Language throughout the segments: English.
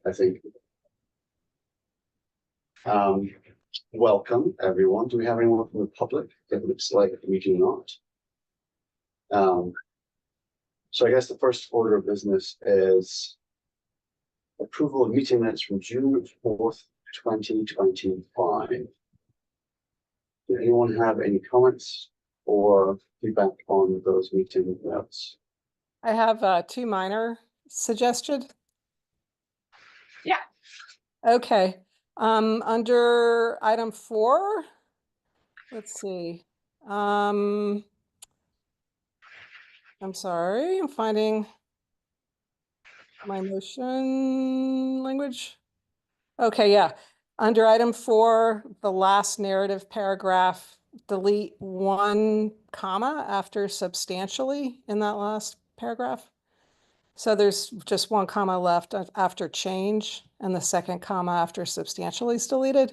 I think. Welcome, everyone. Do we have anyone from the public? It looks like we do not. So I guess the first order of business is approval of meeting minutes from June 4th, 2025. Does anyone have any comments or feedback on those meeting minutes? I have two minor suggested. Yeah. Okay. Under item 4, let's see. I'm sorry, I'm finding my motion language. Okay, yeah. Under item 4, the last narrative paragraph, delete 1 comma after substantially in that last paragraph. So there's just 1 comma left after change, and the second comma after substantially is deleted.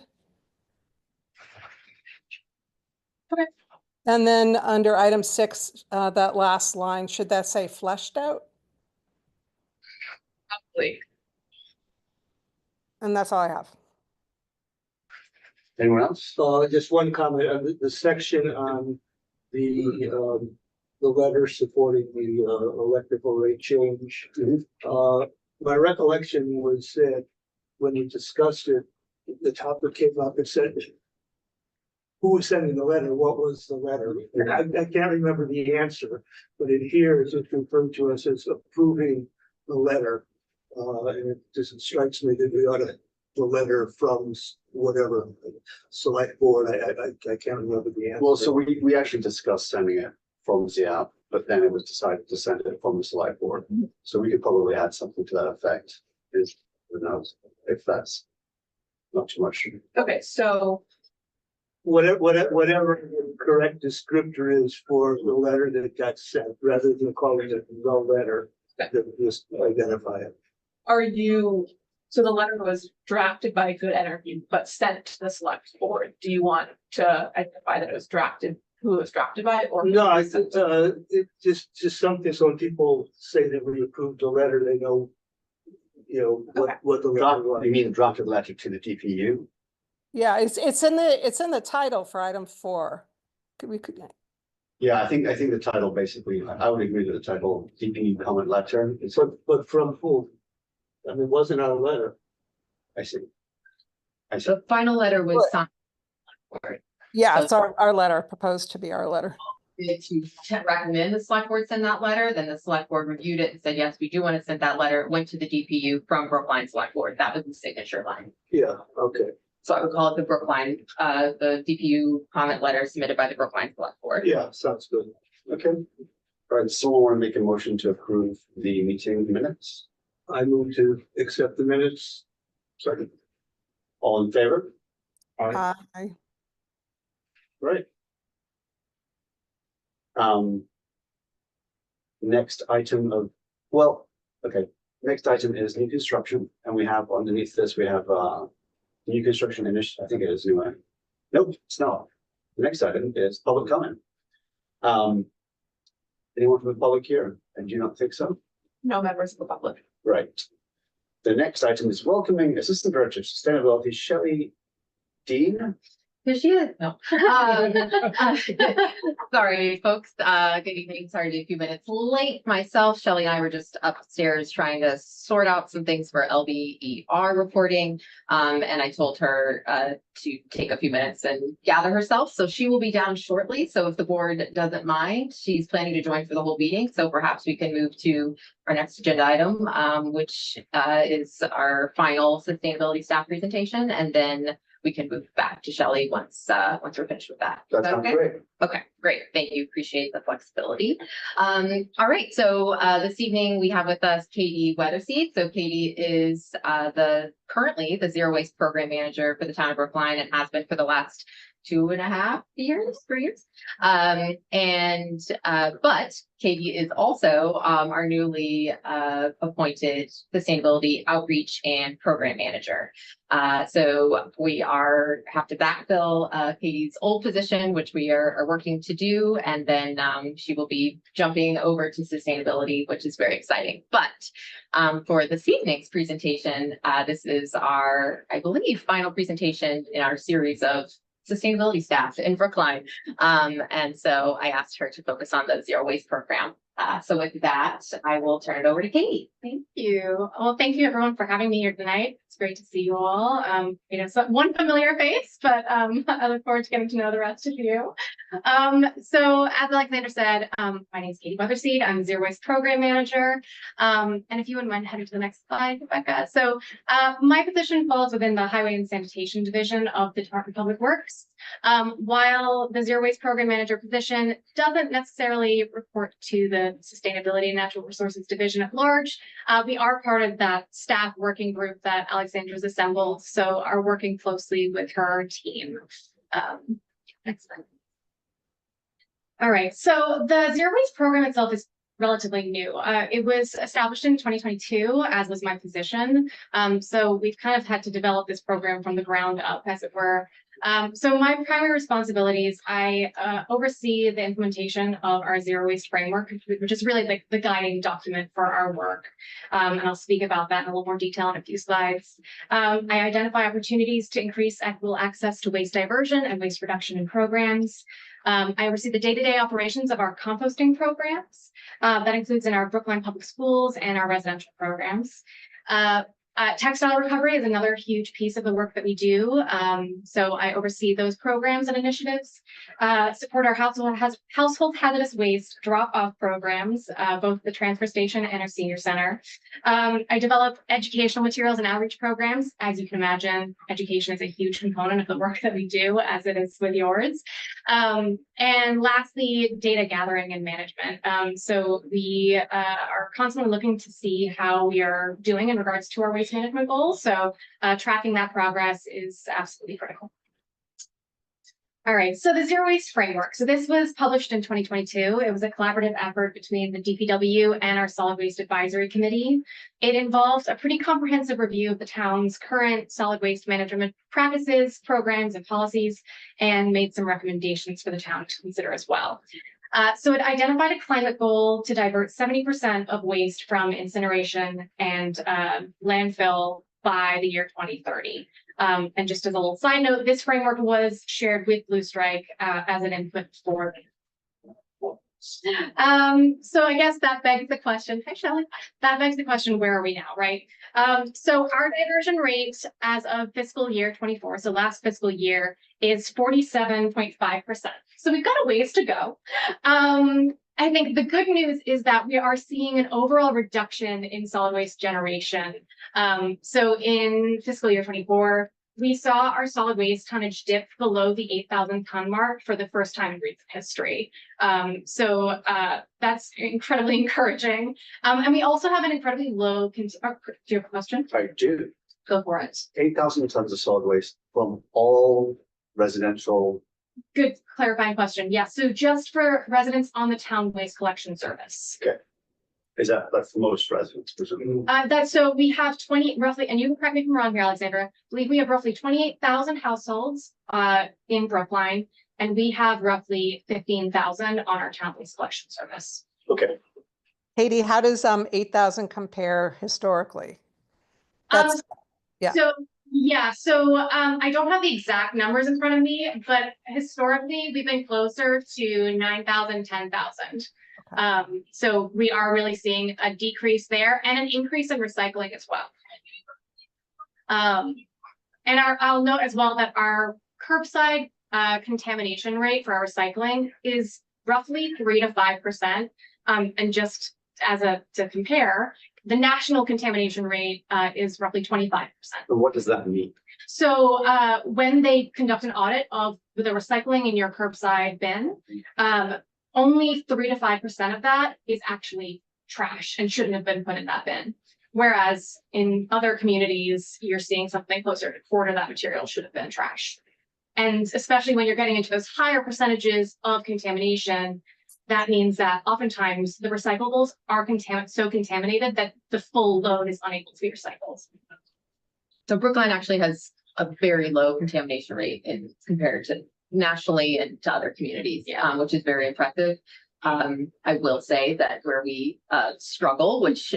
Okay. And then under item 6, that last line, should that say fleshed out? Probably. And that's all I have. Anyone else? Just one comment on the section on the letter supporting the electrical rate change. My recollection was that when we discussed it, the topic came up and said, who was sending the letter? What was the letter? I can't remember the answer, but in here it's referred to us as approving the letter. And it just strikes me that we ought to the letter from whatever select board. I can't remember the answer. Well, so we actually discussed sending it from the app, but then it was decided to send it from the select board. So we could probably add something to that effect. Who knows if that's not too much. Okay, so Whatever the correct descriptor is for the letter that got sent, rather than calling it the letter, that just identify it. are you, so the letter was drafted by Good Energy, but sent to the select board. Do you want to identify that it was drafted, who it was drafted by, or? No, I think it just something so when people say that we approved the letter, they know, what the letter was. You mean drafted letter to the DPU? Yeah, it's in the title for item 4. Yeah, I think the title basically, I would agree to the title, DPU comment letter. It's But from who? I mean, it wasn't our letter. I see. The final letter was signed. Yeah, it's our letter, proposed to be our letter. To recommend the select board send that letter, then the select board reviewed it and said, yes, we do want to send that letter. It went to the DPU from Brookline Select Board. That was the signature line. Yeah, okay. So I would call it the Brookline, the DPU comment letter submitted by the Brookline Select Board. Yeah, sounds good. Okay. All right, someone want to make a motion to approve the meeting minutes? I move to accept the minutes. Second. All in favor? Aye. Right. Next item next item is new construction, and we have underneath this, we have new construction initiative. I think it is anyway. Nope, it's not. The next item is public comment. Anyone from the public here? I do not think so. No members of the public. Right. The next item is welcoming Assistant Director of Sustainability, Shelley Dean. Here she is. No. Sorry, folks. Good evening. Sorry to be a few minutes late. Myself, Shelley, and I were just upstairs trying to sort out some things for LBER reporting. And I told her to take a few minutes and gather herself. So she will be down shortly. So if the board doesn't mind, she's planning to join for the whole meeting. So perhaps we can move to our next agenda item, which is our final sustainability staff presentation. And then we can move back to Shelley once we're finished with that. That sounds great. Okay, great. Thank you. Appreciate the flexibility. All right. So this evening we have with us Katie Weatherseed. So Katie is currently the Zero Waste Program Manager for the town of Brookline and has been for the last 2.5 years, 3 years. But Katie is also our newly appointed Sustainability Outreach and Program Manager. So we have to backfill Katie's old position, which we are working to do. And then she will be jumping over to sustainability, which is very exciting. But for this evening's presentation. This is our, I believe, final presentation in our series of sustainability staff in Brookline. And so I asked her to focus on the zero waste program. So with that, I will turn it over to Katie. Thank you. Well, thank you everyone for having me here tonight. It's great to see you all. So one familiar face, but I look forward to getting to know the rest of you. So as Alexandra said, my name is Katie Weatherseed. I'm Zero Waste Program Manager. And if you wouldn't mind heading to the next slide, Rebecca. So my position falls within the Highway and Sanitation Division of the Department of Public Works. While the Zero Waste Program Manager position doesn't necessarily report to the Sustainability and Natural Resources Division at large, we are part of that staff working group that Alexandra's assembled, so are working closely with her team. Next slide. All right, so the Zero Waste Program itself is relatively new. It was established in 2022, as was my position. So we've kind of had to develop this program from the ground up, as it were. So my primary responsibilities, I oversee the implementation of our zero waste framework, which is really like the guiding document for our work. And I'll speak about that in a little more detail in a few slides. I identify opportunities to increase equitable access to waste diversion and waste reduction in programs. I oversee the day-to-day operations of our composting programs. That includes in our Brookline Public Schools and our residential programs. Textile recovery is another huge piece of the work that we do. So I oversee those programs and initiatives, support our household hazardous waste drop-off programs, both the transfer station and our senior center. I develop educational materials and outreach programs. As you can imagine, education is a huge component of the work that we do, as it is with yours. And lastly, data gathering and management. So we are constantly looking to see how we are doing in regards to our waste management goals. So tracking that progress is absolutely critical. All right, so the Zero Waste Framework. So this was published in 2022. It was a collaborative effort between the DPW and our Solid Waste Advisory Committee. It involved a pretty comprehensive review of the town's current solid waste management practices, programs, and policies, and made some recommendations for the town to consider as well. So it identified a climate goal to divert 70% of waste from incineration and landfill by the year 2030. And just as a little side note, this framework was shared with Blue Strike as an input for. So I guess that begs the question, hi Shelley, that begs the question, where are we now, right? So our diversion rate as of fiscal year 24, so last fiscal year, is 47.5%. So we've got a ways to go. I think the good news is that we are seeing an overall reduction in solid waste generation. So in fiscal year 24, we saw our solid waste tonnage dip below the 8,000 ton mark for the first time in recent history. So that's incredibly encouraging. And we also have an incredibly low, do you have a question? I do. Go for it. 8,000 tons of solid waste from all residential. Good clarifying question. Yeah, so just for residents on the town waste collection service. Okay. That's the most residents, presumably? So we have 20 roughly, and you can correct me if I'm wrong here, Alexandra. I believe we have roughly 28,000 households in Brookline, and we have roughly 15,000 on our town waste collection service. Okay. Katie, how does 8,000 compare historically? That's, yeah. So I don't have the exact numbers in front of me, but historically we've been closer to 9,000, 10,000. So we are really seeing a decrease there and an increase in recycling as well. And I'll note as well that our curbside contamination rate for our recycling is roughly 3 to 5%. And just to compare, the national contamination rate is roughly 25%. And what does that mean? So when they conduct an audit of the recycling in your curbside bin, only 3 to 5% of that is actually trash and shouldn't have been put in that bin. Whereas in other communities, you're seeing something closer to a quarter of that material should have been trash. And especially when you're getting into those higher percentages of contamination, that means that oftentimes the recyclables are so contaminated that the full load is unable to be recycled. So Brookline actually has a very low contamination rate compared to nationally and to other communities, which is very impressive. I will say that where we struggle, which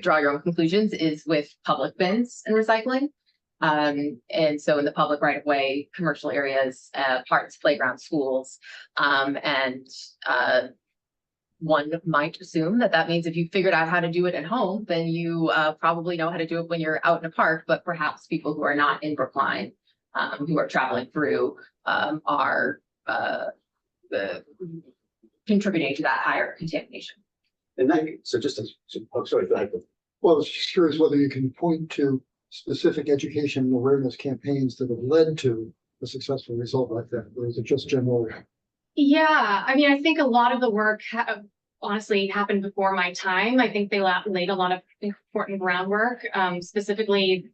draw your own conclusions, is with public bins and recycling. And so in the public right of way, commercial areas, parks, playgrounds, schools, one might assume that means if you figured out how to do it at home, then you probably know how to do it when you're out in a park, but perhaps people who are not in Brookline, who are traveling through, are contributing to that higher contamination. And that, so just as, oh, sorry, go ahead. Well, I was just curious whether you can point to specific education and awareness campaigns that have led to a successful result like that, or is it just general? Yeah, I mean, I think a lot of the work honestly happened before my time. I think they laid a lot of important groundwork, specifically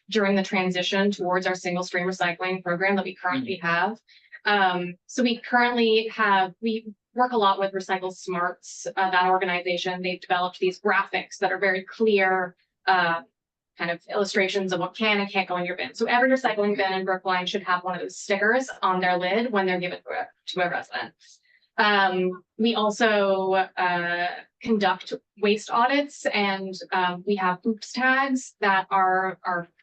during the transition towards our single stream recycling program that we currently have. So we work a lot with Recycle Smarts, that organization. They've developed these graphics that are very clear, kind of illustrations of what can and can't go in your bin. So every recycling bin in Brookline should have one of those stickers on their lid when they're given to a resident. We also conduct waste audits, and we have oops tags that are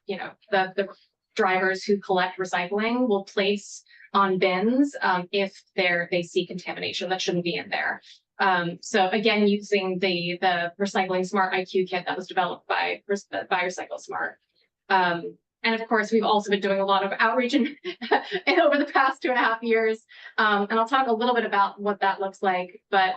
the drivers who collect recycling will place on bins if they see contamination that shouldn't be in there. So again, using the Recycling Smart IQ kit that was developed by Recycle Smart. And of course, we've also been doing a lot of outreach and over the past 2.5 years. And I'll talk a little bit about what that looks like. But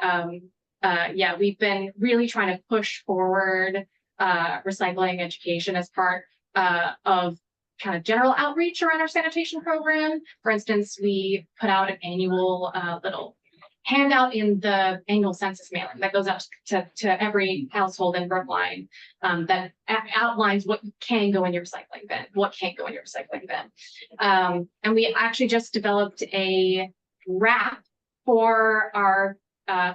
yeah, we've been really trying to push forward recycling education as part of kind of general outreach around our sanitation program. For instance, we put out an annual little handout in the annual census mailing that goes out to every household in Brookline that outlines what can go in your recycling bin, what can't go in your recycling bin. And we actually just developed a wrap for our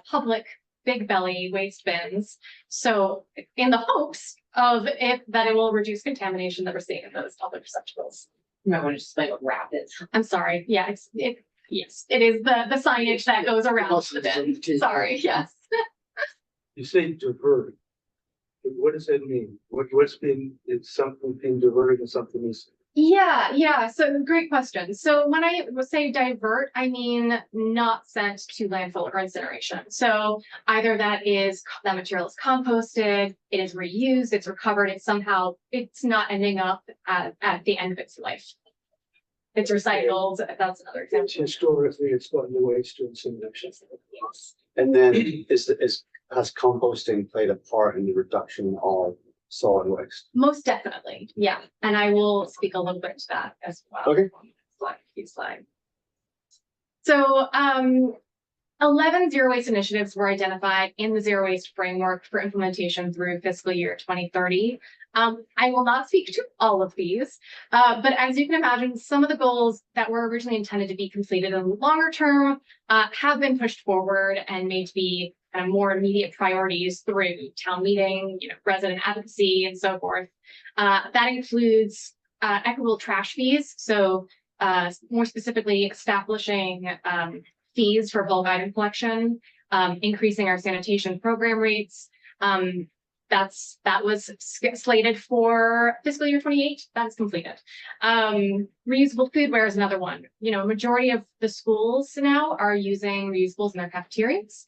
public big belly waste bins. So in the hopes of that it will reduce contamination that we're seeing in those public receptacles. You might want to just explain what wrap is. I'm sorry. Yeah, yes, it is the signage that goes around the bin. Sorry, yes. You say divert. What does that mean? It's something being diverted and something is. Yeah. So great question. So when I say divert, I mean not sent to landfill or incineration. So either that material is composted, it is reused, it's recovered, it's not ending up at the end of its life. It's recycled. That's another example. Historically, it's gotten the waste to incineration. Yes. And then has composting played a part in the reduction of solid waste? Most definitely, yeah. And I will speak a little bit to that as well. Okay. Slide. So 11 zero waste initiatives were identified in the zero waste framework for implementation through fiscal year 2030. I will not speak to all of these, but as you can imagine, some of the goals that were originally intended to be completed in the longer term have been pushed forward and made to be kind of more immediate priorities through town meeting, resident advocacy, and so forth. That includes equitable trash fees. So more specifically, establishing fees for bulk item collection, increasing our sanitation program rates. That was slated for fiscal year 28. That's completed. Reusable foodware is another one. Majority of the schools now are using reusables in their cafeterias.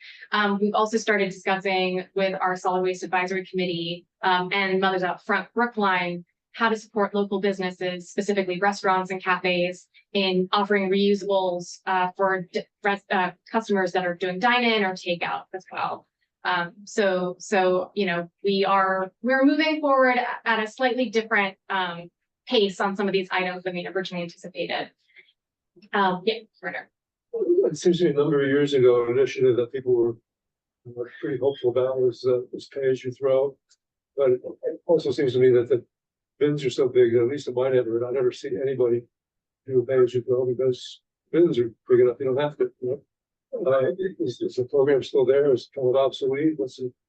We've also started discussing with our solid waste advisory committee and Mothers Out Front Brookline how to support local businesses, specifically restaurants and cafes, in offering reusables for customers that are doing dine-in or takeout as well. So we're moving forward at a slightly different pace on some of these items than we originally anticipated. Further. It seems to me a number of years ago, an initiative that people were pretty hopeful about was pay as you throw. But it also seems to me that the bins are so big, at least in my neighborhood, I never see anybody do a pay as you throw because bins are big enough, you don't have to. Is the program still there? Is it kind of obsolete?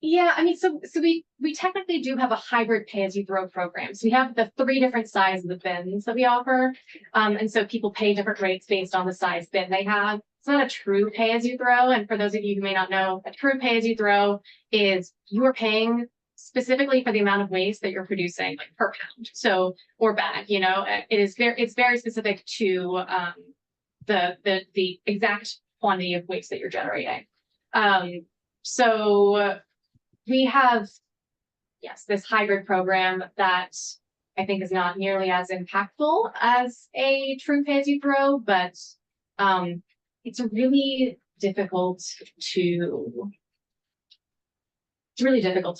Yeah, I mean, so we technically do have a hybrid pay as you throw program. So we have the 3 different sizes of bins that we offer. And so people pay different rates based on the size bin they have. it's not a true pay as you throw. And for those of you who may not know, a true pay as you throw is you are paying specifically for the amount of waste that you're producing, like per pound, so, or bag, you know, it's very specific to the exact quantity of waste that you're generating. So we have, yes, this hybrid program that I think is not nearly as impactful as a true pay as you throw, but it's really difficult to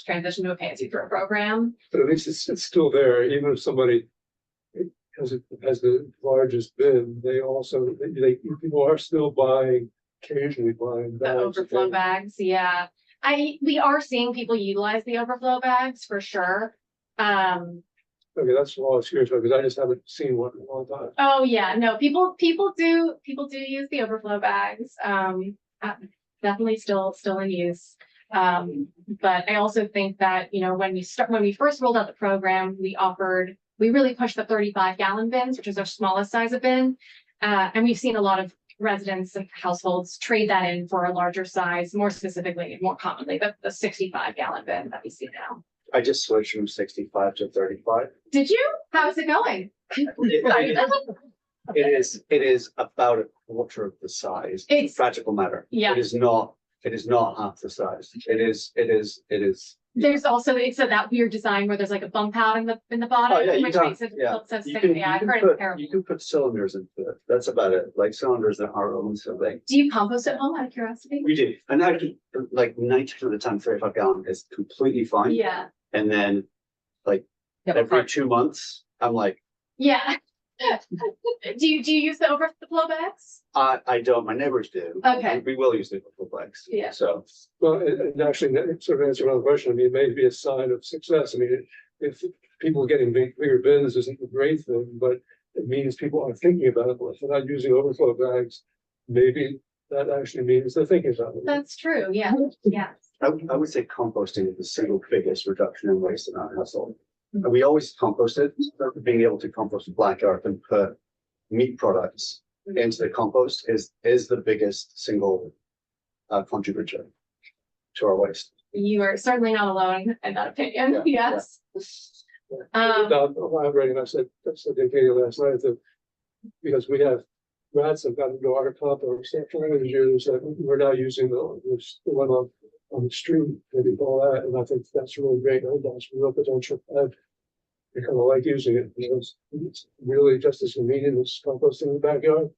transition to a pay as you throw program. But at least it's still there, even if somebody has the largest bin, they also, people are still buying, occasionally buying The bags. overflow bags, yeah. We are seeing people utilize the overflow bags for sure. Okay, that's what I was curious about, because I just haven't seen one in a long time. Oh yeah, no, people do use the overflow bags. Definitely still in use. But I also think that, you know, when we first rolled out the program, we really pushed the 35-gallon bins, which is our smallest size of bin. And we've seen a lot of residents and households trade that in for a larger size, more specifically, more commonly, the 65-gallon bin that we see now. I just switched from 65 to 35. Did you? How's it going? It is about a quarter of the size. It's- Practical matter. Yeah. It is not half the size. It is. There's also, it's that weird design where there's like a bump out in the bottom, Oh, yeah, you which can- makes it yeah. look so You sticky. can, Yeah, I've you heard can it's put, terrible. you can put cylinders into it. That's about it. Like cylinders that are own something. Do you compost at home out of curiosity? We do. And actually, like 90% of the time, 35 gallon is completely fine. Yeah, And then Yeah, every 2 months, I'm like, yeah. Do you use the overflow bags? I don't, my neighbors do. Okay. We will use the full bags. Yeah. So, Well, and actually, that sort of answer another question. I mean, it may be a sign of success. I mean, if people are getting bigger bins isn't a great thing, but it means people are thinking about it. If they're not using overflow bags, maybe that actually means they're thinking about it. That's true, yeah, yeah. I would say composting is the single biggest reduction in waste in our household. And we always composted, being able to compost black earth and put meat products into the compost is the biggest single contributor to our waste. You are certainly not alone in that opinion, Yeah, yes. Elaborating, I said to Katie last night that because we have rats that got into our compost after years that we're now using the one on the street, maybe all that, and I think that's really great. I think that's real potential. I kind of like using it because it's really just as convenient as composting in the backyard.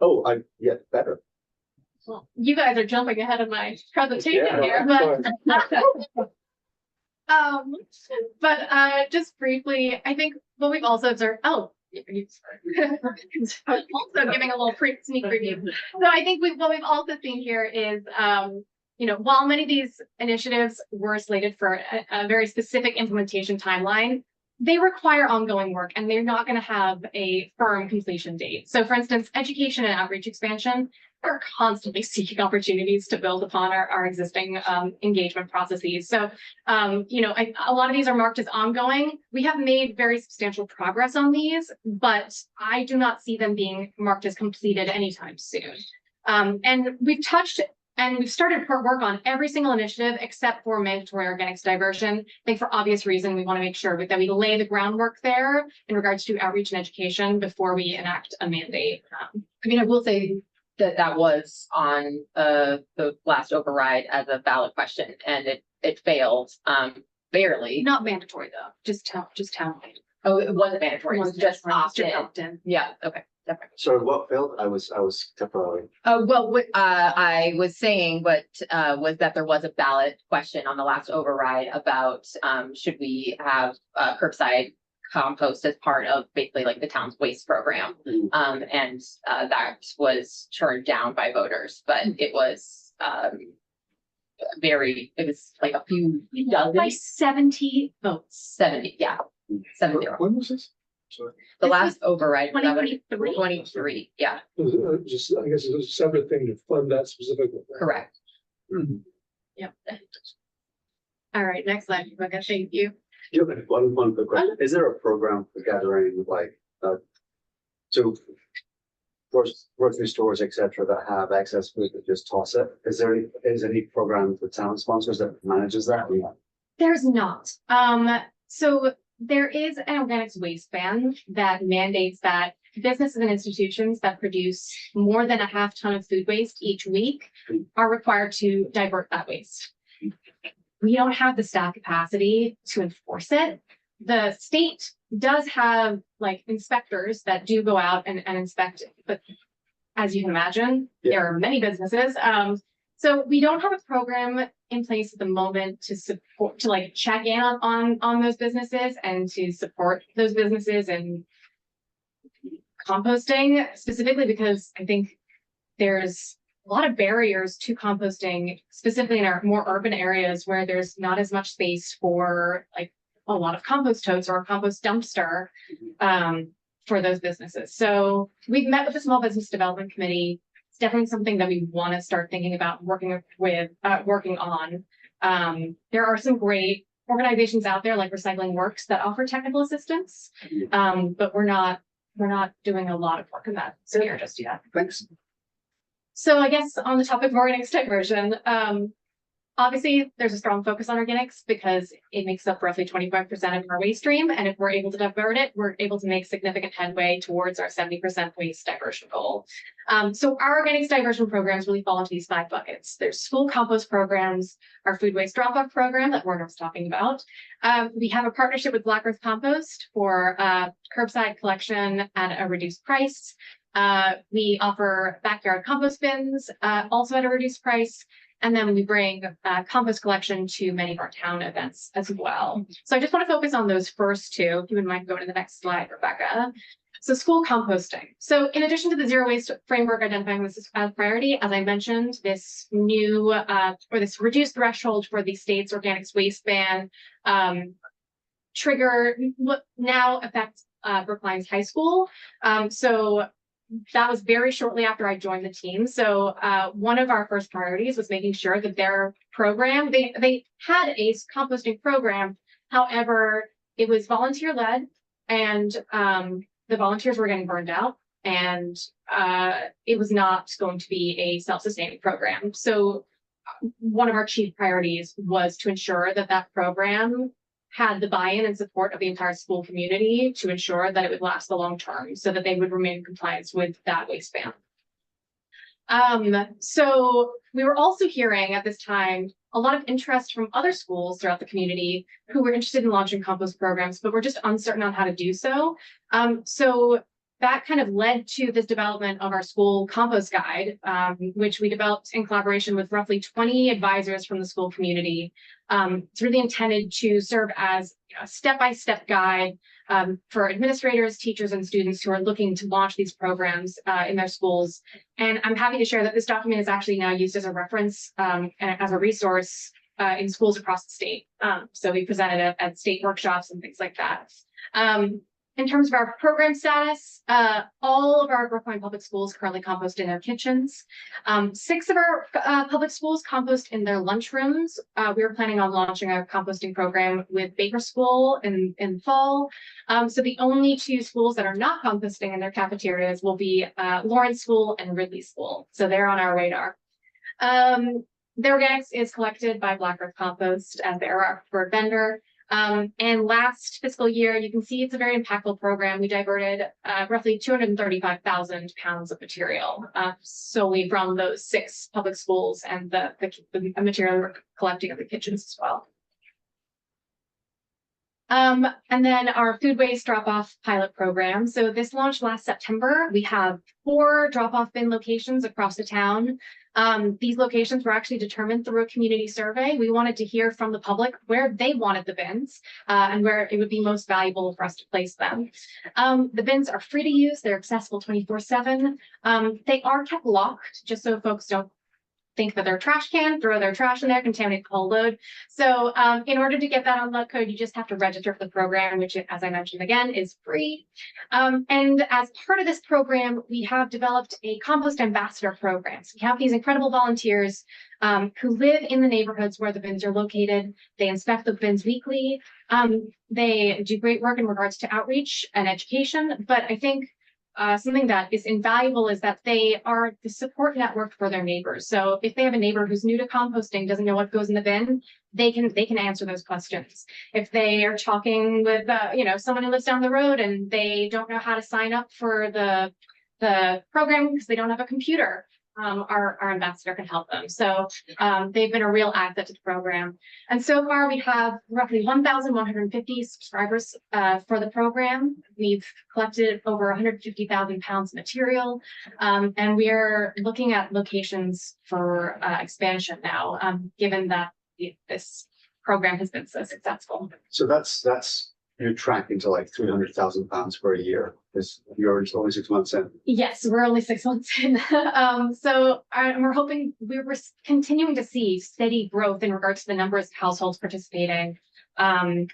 Oh, yeah, better. Well, you guys are jumping ahead of my presentation Yeah, here, but just briefly, I think what we've also observed, also giving a little sneak preview. So I think what we've also seen here is, you know, while many of these initiatives were slated for a very specific implementation timeline, they require ongoing work and they're not going to have a firm completion date. So for instance, education and outreach expansion, we're constantly seeking opportunities to build upon our existing engagement processes. So, you know, a lot of these are marked as ongoing. We have made very substantial progress on these, but I do not see them being marked as completed anytime soon. And we've started work on every single initiative except for mandatory organics diversion. I think for obvious reason, we want to make sure that we lay the groundwork there in regards to outreach and education before we enact a mandate. I mean, I will say that was on the last override as a ballot question, and it failed barely. Not mandatory though, just town. Oh, it wasn't mandatory. It was just opt-in. opt-in. Yeah. Okay. Definitely. So what failed? I was temporarily. Well, what I was saying, was that there was a ballot question on the last override about should we have curbside compost as part of basically like the town's waste program, and that was turned down by voters, but it was it was like a few dozen, By 70 votes. 70, yeah, 70. When was this? Sorry. The This last override, 2023? 23, yeah, Just, I guess it's a separate thing to fund that specifically. correct. Yep. All right, next slide, Rebecca, thank you. You have one quick question. Is there a program for gathering so grocery stores, etc., that have excess food that just toss it. Is there any program for town sponsors that manages that? There's not. So there is an organics waste ban that mandates that businesses and institutions that produce more than a half ton of food waste each week are required to divert that waste. We don't have the staff capacity to enforce it. The state does have like inspectors that do go out and inspect it, but as you can imagine, there are many businesses. So we don't have a program in place at the moment to support, to like check in on those businesses and to support those businesses and composting, specifically because I think there's a lot of barriers to composting, specifically in our more urban areas where there's not as much space for like a lot of compost totes or a compost dumpster for those businesses. So we've met with the Small Business Development Committee. It's definitely something that we want to start thinking about working on. There are some great organizations out there like Recycling Works that offer technical assistance, but we're not doing a lot of work in that sphere just yet. Thanks. So I guess on the topic of organics diversion, obviously there's a strong focus on organics because it makes up roughly 25% of our waste stream. And if we're able to divert it, we're able to make significant headway towards our 70% waste diversion goal. So our organics diversion programs really fall into these 5 buckets. There's school compost programs, our food waste drop-off program that Werner was talking about. We have a partnership with Black Earth Compost for curbside collection at a reduced price. We offer backyard compost bins, also at a reduced price. And then we bring compost collection to many of our town events as well. So I just want to focus on those first 2. If you wouldn't mind going to the next slide, Rebecca. So school composting. So in addition to the zero waste framework identifying this as a priority, as I mentioned, this new or this reduced threshold for the state's organics waste ban trigger now affects Brookline's high school. So that was very shortly after I joined the team. So one of our first priorities was making sure that their program, they had a composting program. However, it was volunteer led and the volunteers were getting burned out and it was not going to be a self-sustaining program. So one of our chief priorities was to ensure that that program had the buy-in and support of the entire school community to ensure that it would last the long term so that they would remain in compliance with that waste ban. So we were also hearing at this time a lot of interest from other schools throughout the community who were interested in launching compost programs, but were just uncertain on how to do so. So that kind of led to this development of our school compost guide, which we developed in collaboration with roughly 20 advisors from the school community. It's really intended to serve as a step-by-step guide for administrators, teachers, and students who are looking to launch these programs in their schools. And I'm happy to share that this document is actually now used as a reference and as a resource in schools across the state. So we presented it at state workshops and things like that. In terms of our program status, all of our Brookline public schools currently compost in their kitchens. 6 of our public schools compost in their lunchrooms. We were planning on launching a composting program with Baker School in fall. So the only 2 schools that are not composting in their cafeterias will be Lawrence School and Ridley School. So they're on our radar. The organics is collected by Black Earth Compost as their preferred vendor. And last fiscal year, you can see it's a very impactful program. We diverted roughly 235,000 pounds of material solely from those 6 public schools and the material we're collecting at the kitchens as well. And then our food waste drop-off pilot program. So this launched last September. We have 4 drop-off bin locations across the town. These locations were actually determined through a community survey. We wanted to hear from the public where they wanted the bins and where it would be most valuable for us to place them. The bins are free to use. They're accessible 24/7. They are kept locked just so folks don't think that their trash can, throw their trash in there, contaminate the whole load. So in order to get that unlock code, you just have to register for the program, which, as I mentioned again, is free. And as part of this program, we have developed a compost ambassador program. So we have these incredible volunteers who live in the neighborhoods where the bins are located. They inspect the bins weekly. They do great work in regards to outreach and education. But I think something that is invaluable is that they are the support network for their neighbors. So if they have a neighbor who's new to composting, doesn't know what goes in the bin, they can answer those questions. If they are talking with someone who lives down the road and they don't know how to sign up for the program because they don't have a computer, our ambassador can help them. So they've been a real asset to the program. And so far we have roughly 1,150 subscribers for the program. We've collected over 150,000 pounds of material, and we're looking at locations for expansion now, given that this program has been so successful. So that's you're tracking to like 300,000 pounds for a year, because you're only 6 months in. Yes, we're only 6 months in. We're hoping we're continuing to see steady growth in regards to the numbers of households participating. The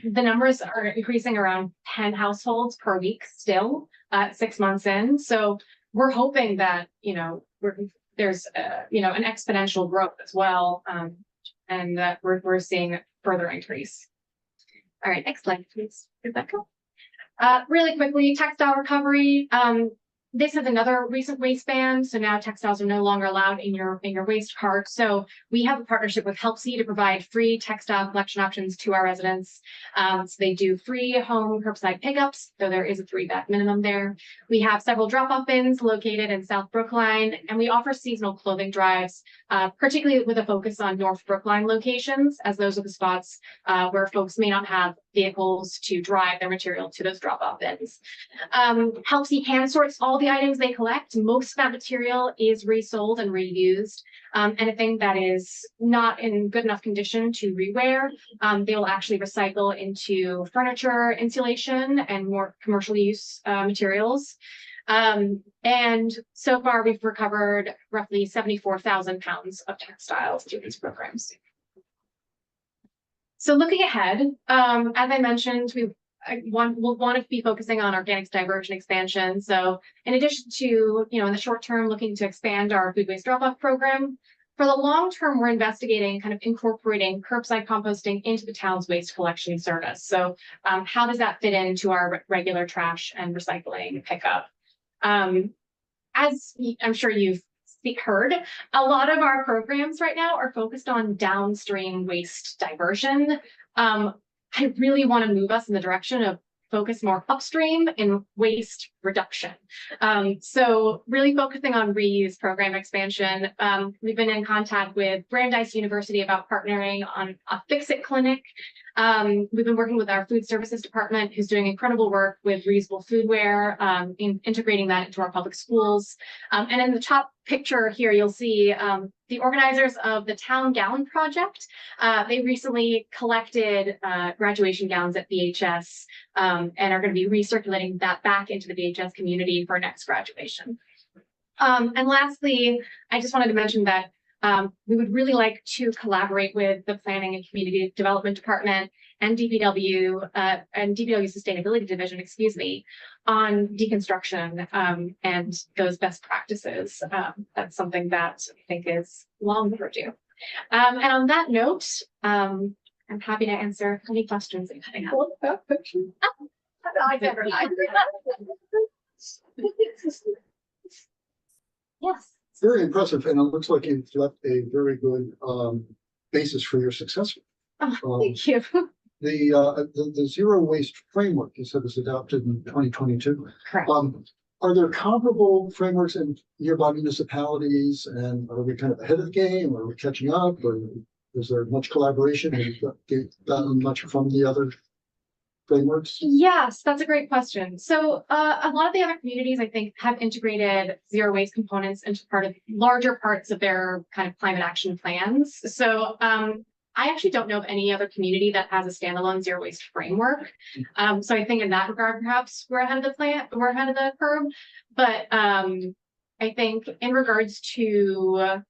numbers are increasing around 10 households per week still at 6 months in. So we're hoping that, there's, an exponential growth as well. And that we're seeing further increase. All right, next slide, please, Rebecca. Really quickly, textile recovery. This is another recent waste ban. So now textiles are no longer allowed in your waste cart. So we have a partnership with Helpsy to provide free textile collection options to our residents. So they do free home curbside pickups, though there is a 3-bag minimum there. We have several drop-off bins located in South Brookline, and we offer seasonal clothing drives, particularly with a focus on North Brookline locations, as those are the spots where folks may not have vehicles to drive their material to those drop-off bins. Helpsy hand sorts all the items they collect. Most of that material is resold and reused. Anything that is not in good enough condition to rewear, they will actually recycle into furniture, insulation, and more commercial use materials. And so far we've recovered roughly 74,000 pounds of textiles through these programs. So looking ahead, as I mentioned, we'll want to be focusing on organics diversion expansion. So in addition to, in the short term, looking to expand our food waste drop-off program, for the long term, we're investigating kind of incorporating curbside composting into the town's waste collection service. So how does that fit into our regular trash and recycling pickup? As I'm sure you've heard, a lot of our programs right now are focused on downstream waste diversion. I really want to move us in the direction of focus more upstream in waste reduction. So really focusing on reuse program expansion. We've been in contact with Brandeis University about partnering on a Fix-It clinic. We've been working with our food services department, who's doing incredible work with reusable foodware, in integrating that into our public schools. And in the top picture here, you'll see the organizers of the Town Gown Project. They recently collected graduation gowns at BHS and are going to be recirculating that back into the BHS community for next graduation. And lastly, I just wanted to mention that we would really like to collaborate with the Planning and Community Development Department and DPW Sustainability Division, on deconstruction and those best practices. That's something that I think is long overdue. And on that note, I'm happy to answer any questions that you have. Yes. Very impressive, and it looks like you've left a very good basis for your success. Oh, thank you. The zero waste framework you said was adopted in 2022. Correct. Are there comparable frameworks in nearby municipalities, and are we kind of ahead of the game, or are we catching up, or is there much collaboration? Have you gotten much from the other frameworks? Yes, that's a great question. So a lot of the other communities, I think, have integrated zero waste components into larger parts of their kind of climate action plans. So I actually don't know of any other community that has a standalone zero waste framework. So I think in that regard, perhaps we're ahead of the curve. But I think in regards to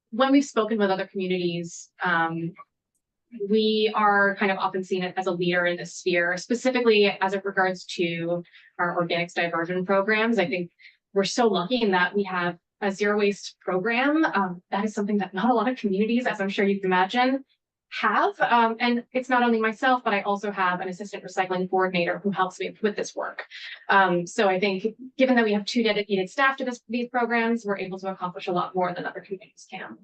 when we've spoken with other communities, we are kind of often seen as a leader in this sphere, specifically as it regards to our organics diversion programs. I think we're so lucky in that we have a zero waste program. That is something that not a lot of communities, as I'm sure you can imagine, have. And it's not only myself, but I also have an assistant recycling coordinator who helps me with this work. So I think given that we have 2 dedicated staff to these programs, we're able to accomplish a lot more than other communities can.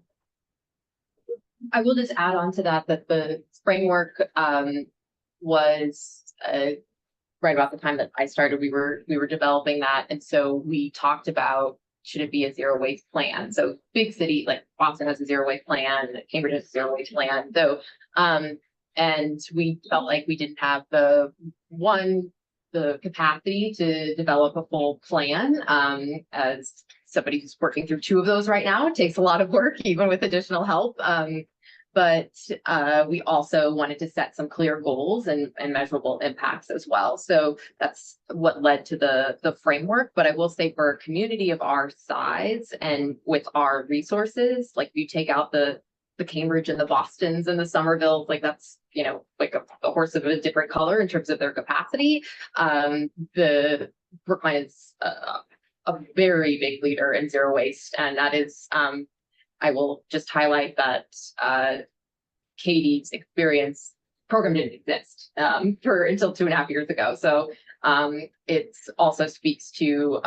I will just add on to that, that the framework was right about the time that I started, we were developing that. And so we talked about, should it be a zero waste plan? So big city, like Boston has a zero waste plan, Cambridge has a zero waste plan. So, and we felt like we didn't have the capacity to develop a full plan. As somebody who's working through 2 of those right now, it takes a lot of work, even with additional help. But we also wanted to set some clear goals and measurable impacts as well. So that's what led to the framework. But I will say, for a community of our size and with our resources, like you take out the Cambridge and the Bostons and the Somervilles, like that's, you know, like a horse of a different color in terms of their capacity. The Brookline is a very big leader in zero waste, and that is I will just highlight that Katie's experience program didn't exist until 2.5 years ago. So it also speaks to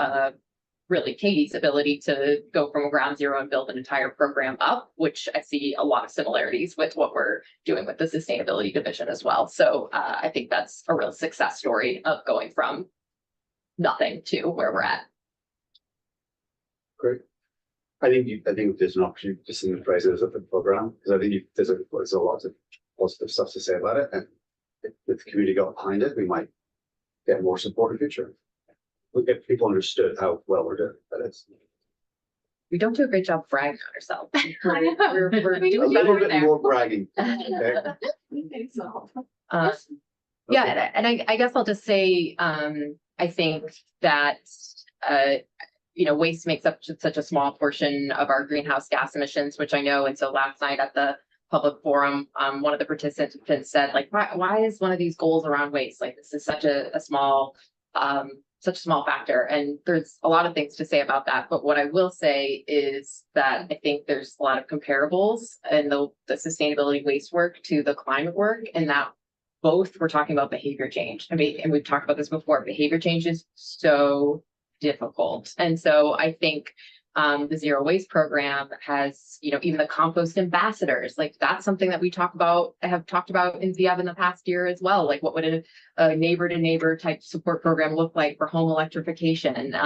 really Katie's ability to go from ground zero and build an entire program up, which I see a lot of similarities with what we're doing with the sustainability division as well. So I think that's a real success story of going from nothing to where we're at. Great. I think there's an opportunity to sing the praises of the program, because I think there's a lot of positive stuff to say about it, and if the community got behind it, we might get more support in the future. We get people understood how well we're doing. That is We don't do a great job bragging on ourselves. We're a doing little better bit there. more bragging. Okay? I think so. Yeah, and I guess I'll just say, I think that, you know, waste makes up such a small portion of our greenhouse gas emissions, which I know. And so last night at the public forum, one of the participants said, like, why is one of these goals around waste? Like, this is such a small factor. And there's a lot of things to say about that. But what I will say is that I think there's a lot of comparables in the sustainability waste work to the climate work, and that both we're talking about behavior change. I mean, and we've talked about this before, behavior change is so difficult. And so I think the zero waste program has, you know, even the compost ambassadors, like that's something that we have talked about in ZEAB in the past year as well. Like, what would a neighbor to neighbor type support program look like for home electrification?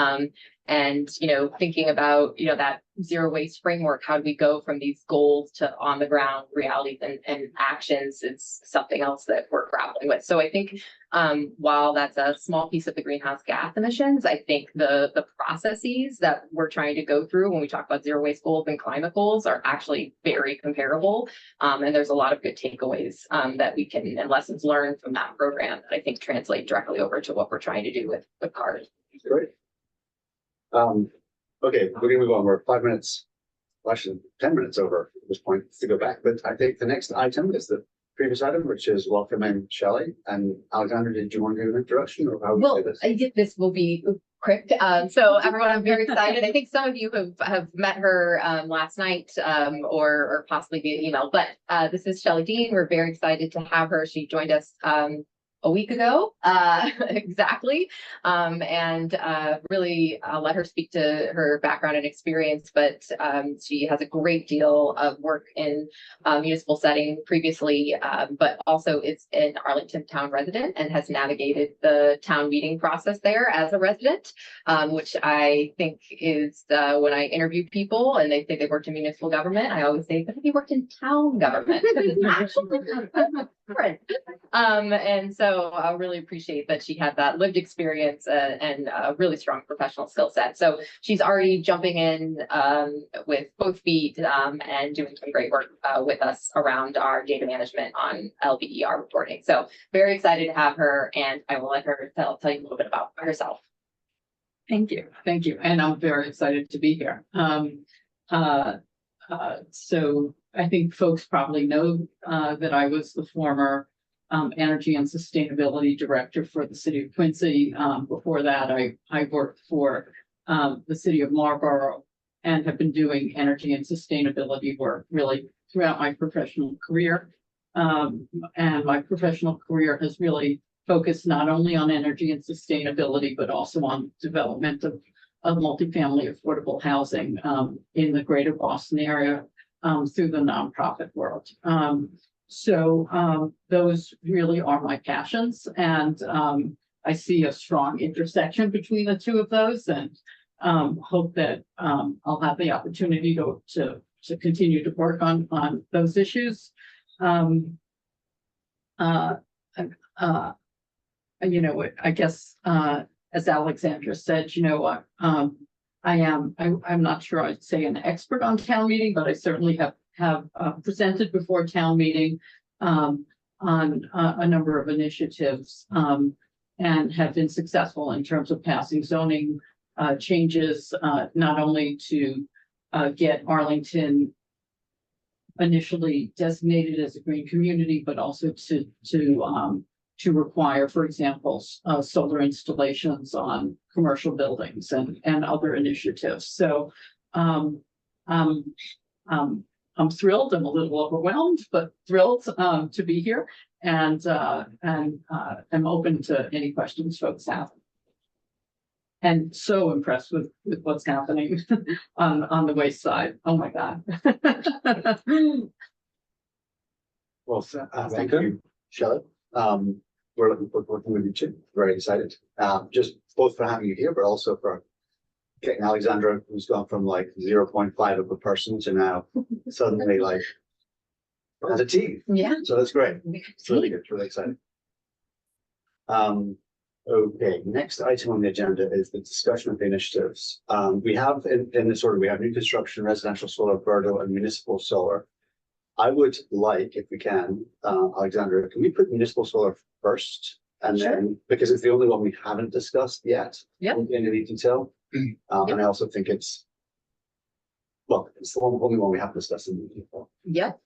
And, you know, thinking about, you know, that zero waste framework, how do we go from these goals to on the ground realities and actions is something else that we're grappling with. So I think while that's a small piece of the greenhouse gas emissions, I think the processes that we're trying to go through when we talk about zero waste goals and climate goals are actually very comparable. And there's a lot of good takeaways that we can, and lessons learned from that program that I think translate directly over to what we're trying to do with CARS. Great. Okay, we're gonna move on. We're 5 minutes, actually 10 minutes over at this point to go back. But I think the next item is the previous item, which is welcoming Shelley and Alexander. Did you want to do an introduction, or how would you say this? This will be quick. So everyone, I'm very excited. I think some of you have met her last night or possibly via email, but this is Shelley Dean. We're very excited to have her. She joined us a week ago, exactly. And really let her speak to her background and experience, but she has a great deal of work in municipal setting previously, but also is an Arlington town resident and has navigated the town meeting process there as a resident, which I think is when I interview people and they say they worked in municipal government, I always say, but have you worked in town government? Different. And so I really appreciate that she had that lived experience and a really strong professional skill set. So she's already jumping in with both feet and doing some great work with us around our data management on LBER reporting. So very excited to have her, and I will let her tell you a little bit about herself. Thank you. Thank you. And I'm very excited to be here. So I think folks probably know that I was the former Energy and Sustainability Director for the City of Quincy. Before that, I worked for the City of Marlborough and have been doing energy and sustainability work really throughout my professional career. And my professional career has really focused not only on energy and sustainability, but also on development of multifamily affordable housing in the greater Boston area through the nonprofit world. So those really are my passions, and I see a strong intersection between the two of those, and hope that I'll have the opportunity to continue to work on those issues. You know, I guess as Alexandra said, you know, I'm not sure I'd say an expert on town meeting, but I certainly have presented before town meeting on a number of initiatives and have been successful in terms of passing zoning changes, not only to get Arlington initially designated as a green community, but also to require, for example, solar installations on commercial buildings and other initiatives. So I'm thrilled. I'm a little overwhelmed, but thrilled to be here, and I'm open to any questions folks have. And so impressed with what's happening on the waste side. Oh my God. Well, thank you, Shelley. We're looking forward to working with you too. Very excited. Just both for having you here, but also for getting Alexandra, who's gone from like 0.5 of a person to now suddenly like as a team. Yeah. So that's great. It's really good. It's really exciting. Okay, next item on the agenda is the discussion of the initiatives. We have in this order, we have new construction, residential solar, Birdo, and municipal solar. I would like, if we can, Alexandra, can we put municipal solar first? And then, because it's the only one we haven't discussed yet. Yep. In any detail. And I also think it's, well, it's the only one we haven't discussed in detail. Yep.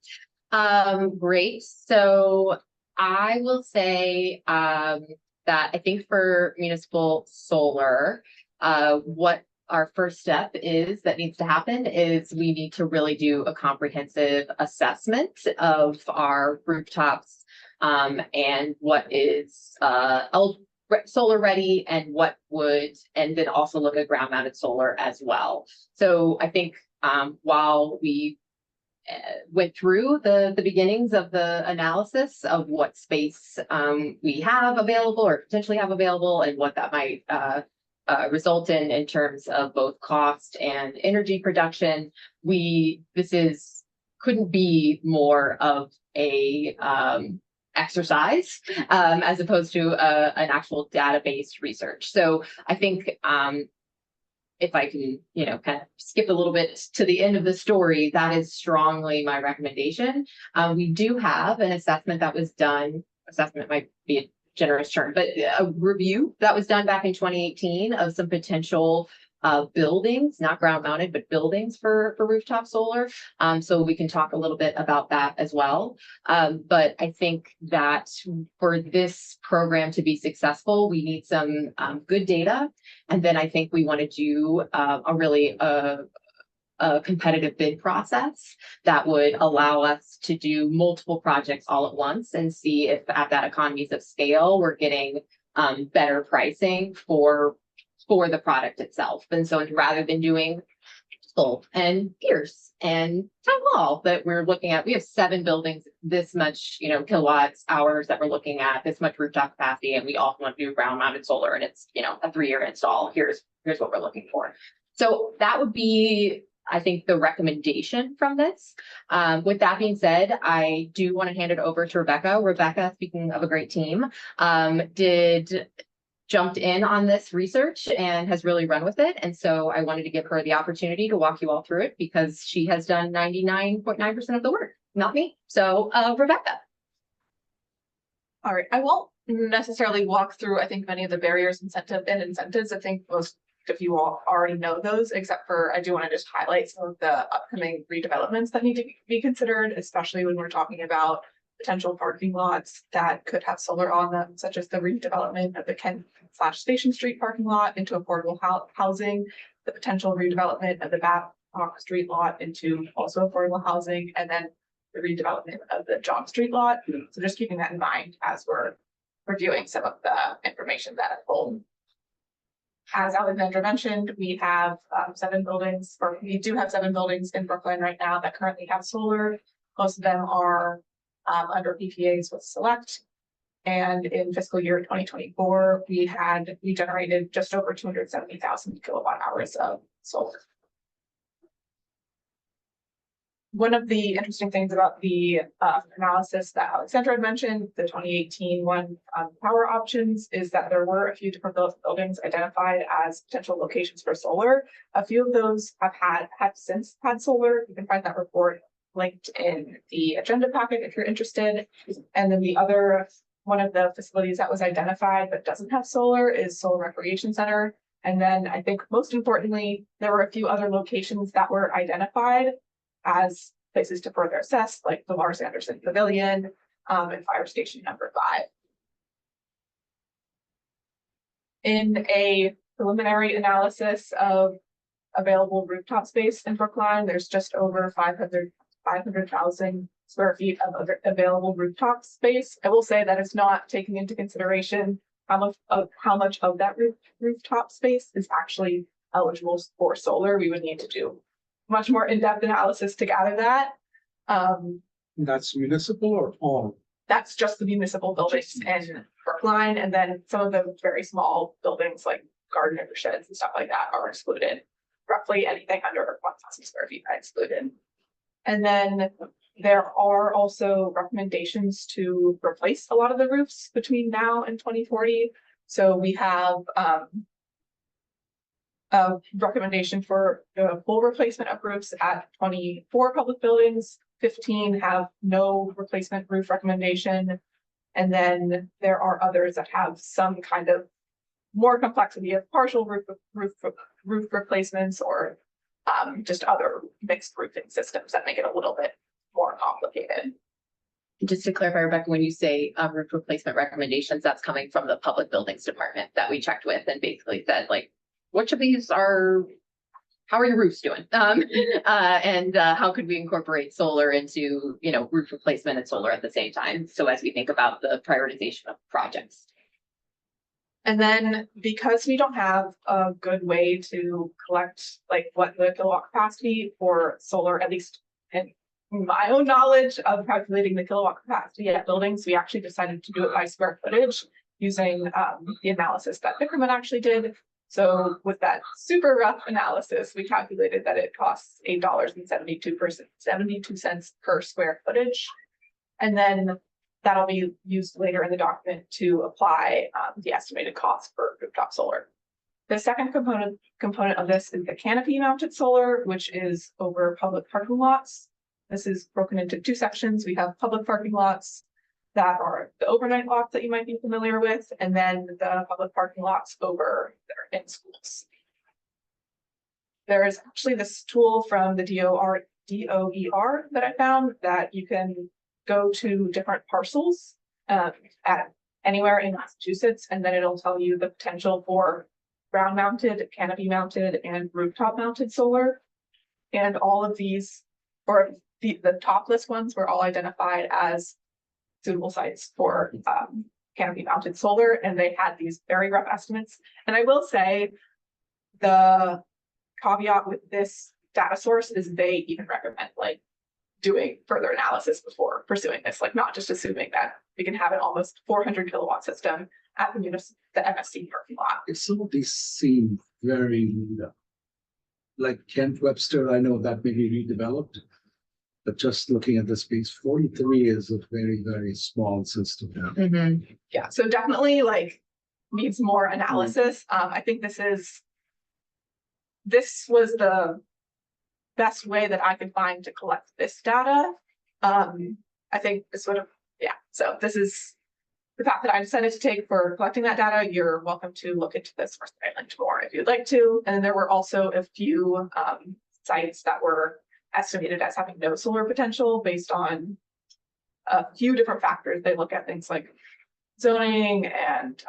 Great. So I will say that I think for municipal solar, what our first step is that needs to happen is we need to really do a comprehensive assessment of our rooftops and what is solar ready and what would, and then also look at ground mounted solar as well. So I think while we went through the beginnings of the analysis of what space we have available or potentially have available and what that might result in terms of both cost and energy production, couldn't be more of a exercise as opposed to an actual database research. So I think if I can, you know, kind of skip a little bit to the end of the story, that is strongly my recommendation. We do have an assessment that was done. Assessment might be a generous term, but a review that was done back in 2018 of some potential buildings, not ground mounted, but buildings for rooftop solar. So we can talk a little bit about that as well. But I think that for this program to be successful, we need some good data. And then I think we want to do a competitive bid process that would allow us to do multiple projects all at once and see if at that economies of scale, we're getting better pricing for the product itself. And so rather than doing School and Pierce and Town Hall that we're looking at, we have 7 buildings, this much, you know, kilowatts hours that we're looking at, this much rooftop capacity, and we also want to do ground mounted solar, and it's, you know, a 3-year install. Here's what we're looking for. So that would be, I think, the recommendation from this. With that being said, I do want to hand it over to Rebecca. Rebecca, speaking of a great team, jumped in on this research and has really run with it. And so I wanted to give her the opportunity to walk you all through it because she has done 99.9% of the work, not me. So Rebecca. All right, I won't necessarily walk through, I think, many of the barriers, incentives. I think most of you all already know those, except for I do want to just highlight some of the upcoming redevelopments that need to be considered, especially when we're talking about potential parking lots that could have solar on them, such as the redevelopment of the Kent/Station Street parking lot into affordable housing, the potential redevelopment of the Babcock Street lot into also affordable housing, and then the redevelopment of the John Street lot. So just keeping that in mind as we're reviewing some of the information that I've pulled. As Alexandra mentioned, we have 7 buildings, or we do have 7 buildings in Brooklyn right now that currently have solar. Most of them are under PPAs with Select. And in fiscal year 2024, we generated just over 270,000 kilowatt hours of solar. One of the interesting things about the analysis that Alexandra had mentioned, the 2018 one power options, is that there were a few different buildings identified as potential locations for solar. A few of those have since had solar. You can find that report linked in the agenda packet if you're interested. And then the other one of the facilities that was identified but doesn't have solar is Solar Recreation Center. And then I think most importantly, there were a few other locations that were identified as places to further assess, like the Lars Anderson Pavilion and Fire Station number 5. In a preliminary analysis of available rooftop space in Brookline, there's just over 500,000 square feet of available rooftop space. I will say that it's not taking into consideration how much of that rooftop space is actually eligible for solar. We would need to do much more in-depth analysis to gather that. That's municipal or all? That's just the municipal buildings in Brookline, and then some of the very small buildings like garden sheds and stuff like that are excluded. Roughly anything under 1,000 square feet are excluded. And then there are also recommendations to replace a lot of the roofs between now and 2040. So we have a recommendation for the full replacement of roofs at 24 public buildings. 15 have no replacement roof recommendation. And then there are others that have some kind of more complexity of partial roof replacements or just other mixed roofing systems that make it a little bit more complicated. Just to clarify, Rebecca, when you say roof replacement recommendations, that's coming from the public buildings department that we checked with and basically said, like, which of these are, how are your roofs doing? And how could we incorporate solar into, you know, roof replacement and solar at the same time? So as we think about the prioritization of projects. And then because we don't have a good way to collect like what the kilowatt capacity for solar, at least in my own knowledge of calculating the kilowatt capacity at buildings, we actually decided to do it by square footage using the analysis that Bickerman actually did. So with that super rough analysis, we calculated that it costs $8.72 per square footage. And then that'll be used later in the document to apply the estimated cost for rooftop solar. The second component of this is the canopy mounted solar, which is over public parking lots. This is broken into 2 sections. We have public parking lots that are the overnight lots that you might be familiar with, and then the public parking lots over there in schools. There is actually this tool from the DOER that I found that you can go to different parcels at anywhere in Massachusetts, and then it'll tell you the potential for ground mounted, canopy mounted, and rooftop mounted solar. And all of these, or the top list ones, were all identified as suitable sites for canopy mounted solar, and they had these very rough estimates. And I will say the caveat with this data source is they even recommend like doing further analysis before pursuing this, like not just assuming that we can have an almost 400 kilowatt system at the MSC parking lot. Some of these seem very like Kent Webster. I know that may be redeveloped, but just looking at this piece, 43 is a very, very small system. Yeah, so definitely like needs more analysis. I think this was the best way that I could find to collect this data. I think this would have, yeah, so this is the path that I decided to take for collecting that data. You're welcome to look into this source that I linked more if you'd like to. And then there were also a few sites that were estimated as having no solar potential based on a few different factors. They look at things like zoning and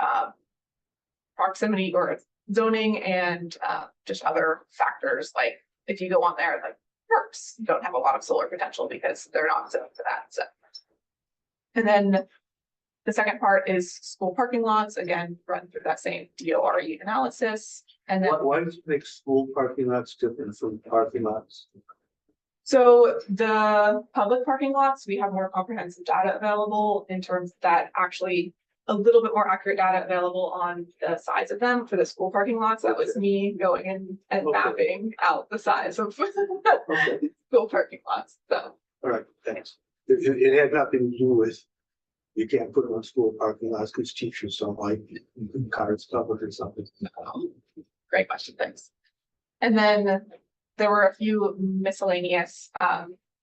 proximity, or zoning and just other factors. Like if you go on there, like parks don't have a lot of solar potential because they're not zoned for that, so. And then the second part is school parking lots, again, run through that same DORE analysis. And then, Why does it make school parking lots different from parking lots? so the public parking lots, we have more comprehensive data available in terms of that actually a little bit more accurate data available on the size of them. For the school parking lots, that was me going in and Okay. mapping out the size of Okay, school parking lots, so. all right, thanks. It had nothing to do with, you can't put them on school parking lots because teachers don't like cars covered or something. Great question, thanks. And then there were a few miscellaneous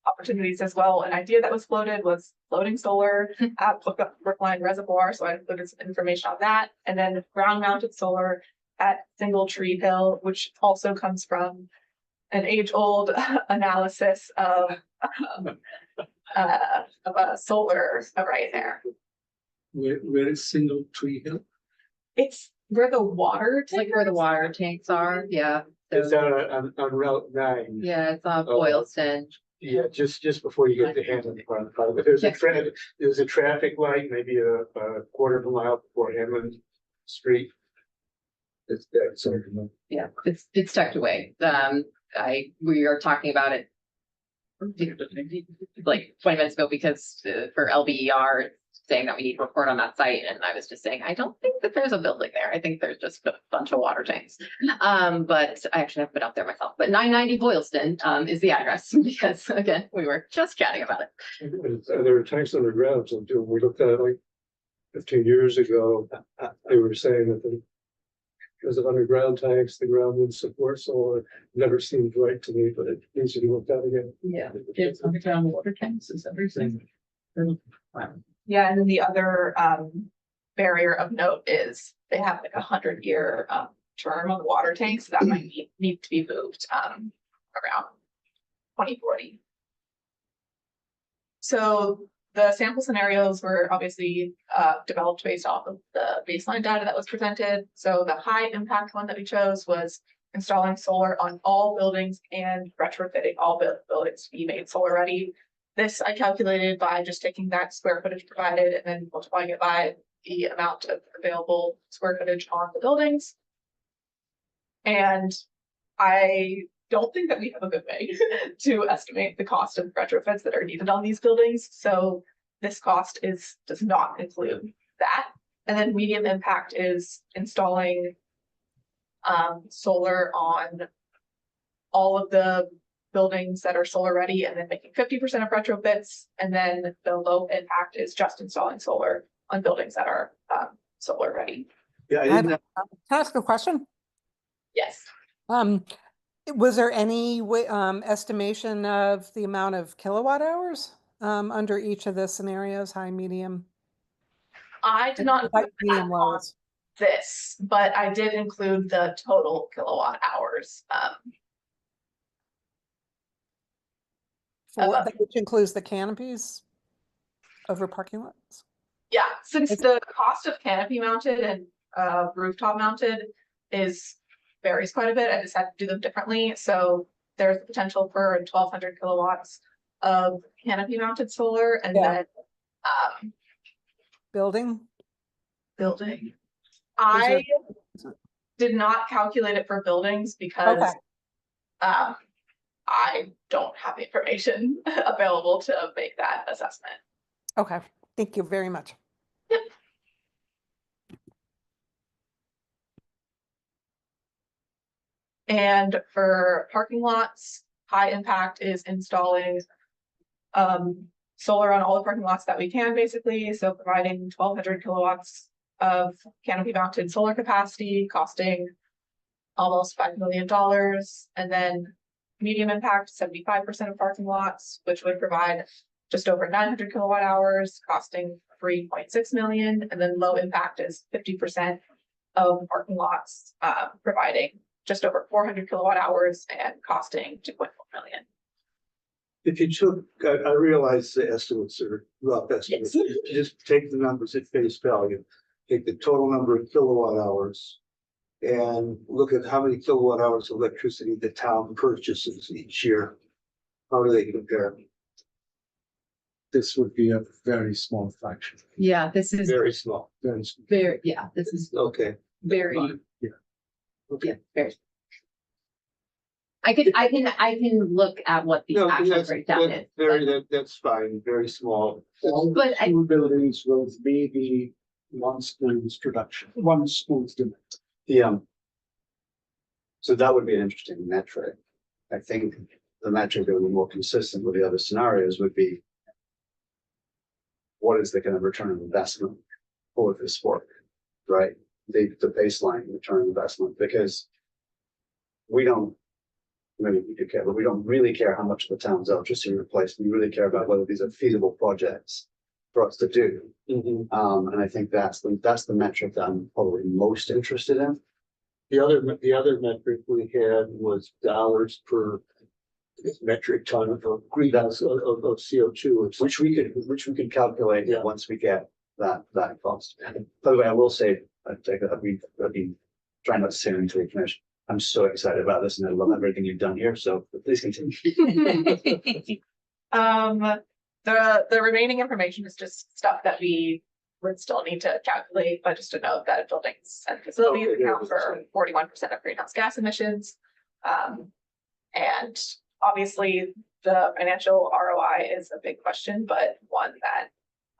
opportunities as well. An idea that was floated was floating solar at Brookline Reservoir, so I included some information on that. And then ground mounted solar at Single Tree Hill, which also comes from an age-old analysis of a solar array there. Where is Single Tree Hill? It's where the water. It's like where the tankers- water tanks are, yeah. It's So, on Route 9. yeah, it's on Oh. Boylston. Yeah, just before you get to Hammond Park. But there's a traffic light, maybe a quarter of a mile before Hammond Street. It's that sort of. Yeah, it's tucked away. We are talking about it like 20 minutes ago because for LBER saying that we need to report on that site, and I was just saying, I don't think that there's a building there. I think there's just a bunch of water tanks. But I actually haven't been out there myself. But 990 Boylston is the address because again, we were just chatting about it. And there are tanks underground, so too. We looked at it like 15 years ago. They were saying that because of underground tanks, the ground would support solar. Never seemed right to me, but it needs to be looked at again. Yeah, it's underground water tanks is everything. Wow. Yeah, and then the other barrier of note is they have like 100-year term on water tanks that might need to be moved around 2040. So the sample scenarios were obviously developed based off of the baseline data that was presented. So the high impact one that we chose was installing solar on all buildings and retrofitting all buildings to be made solar ready. This I calculated by just taking that square footage provided and then multiplying it by the amount of available square footage on the buildings. And I don't think that we have a good way to estimate the cost of retrofits that are needed on these buildings. So this cost does not include that. And then medium impact is installing solar on all of the buildings that are solar ready and then making 50% of retrofits. And then the low impact is just installing solar on buildings that are solar ready. Yeah, I Can didn't, I ask a question? Yes. Was there any estimation of the amount of kilowatt hours under each of the scenarios, high, medium? I did not High, include that medium, on lowest. this, but I did include the total kilowatt hours. Which includes the canopies over parking lots? Yeah, since the cost of canopy mounted and rooftop mounted varies quite a bit, I just had to do them differently. So there's the potential for 1,200 kilowatts of canopy mounted solar and Yeah. then Building? building. I did not calculate it for buildings because Okay. I don't have the information available to make that assessment. Okay, thank you very much. And for parking lots, high impact is installing solar on all the parking lots that we can, basically. So providing 1,200 kilowatts of canopy mounted solar capacity, costing almost $5 million. And then medium impact, 75% of parking lots, which would provide just over 900 kilowatt hours, costing 3.6 million. And then low impact is 50% of parking lots, providing just over 400 kilowatt hours and costing 2.4 million. if you took, I realize the estimates are rough estimates. Yes. You just take the numbers at face value, take the total number of kilowatt hours. And look at how many kilowatt hours of electricity the town purchases each year. How do they compare? This would be a very small fraction, Yeah, this is Very small. very small. very, yeah, this is Okay. very, Yeah. yeah, very. I can look at what the No, actual that's, breakdown that's is. very, but- that's fine, very small. All But I- two buildings will maybe one school's production, one school's demand. The. So that would be an interesting metric. I think the metric that would be more consistent with the other scenarios would be. What is the kind of return on investment for this work, right? The baseline return on investment, because. We don't. Maybe we do care, but we don't really care how much the town's electricity replaced. We really care about whether these are feasible projects for us to do. And I think that's the metric that I'm probably most interested in. The other metric we had was dollars per metric ton of greenhouse of CO2. Which we could calculate Yeah. once we get that cost. By the way, I will say, I've been trying not to say anything to the commission. I'm so excited about this and I love everything you've done here, so please continue. The remaining information is just stuff that we would still need to calculate, but just to note that buildings and facilities Okay, yeah, account for 41% of greenhouse gas emissions. And obviously, the financial ROI is a big question, but one that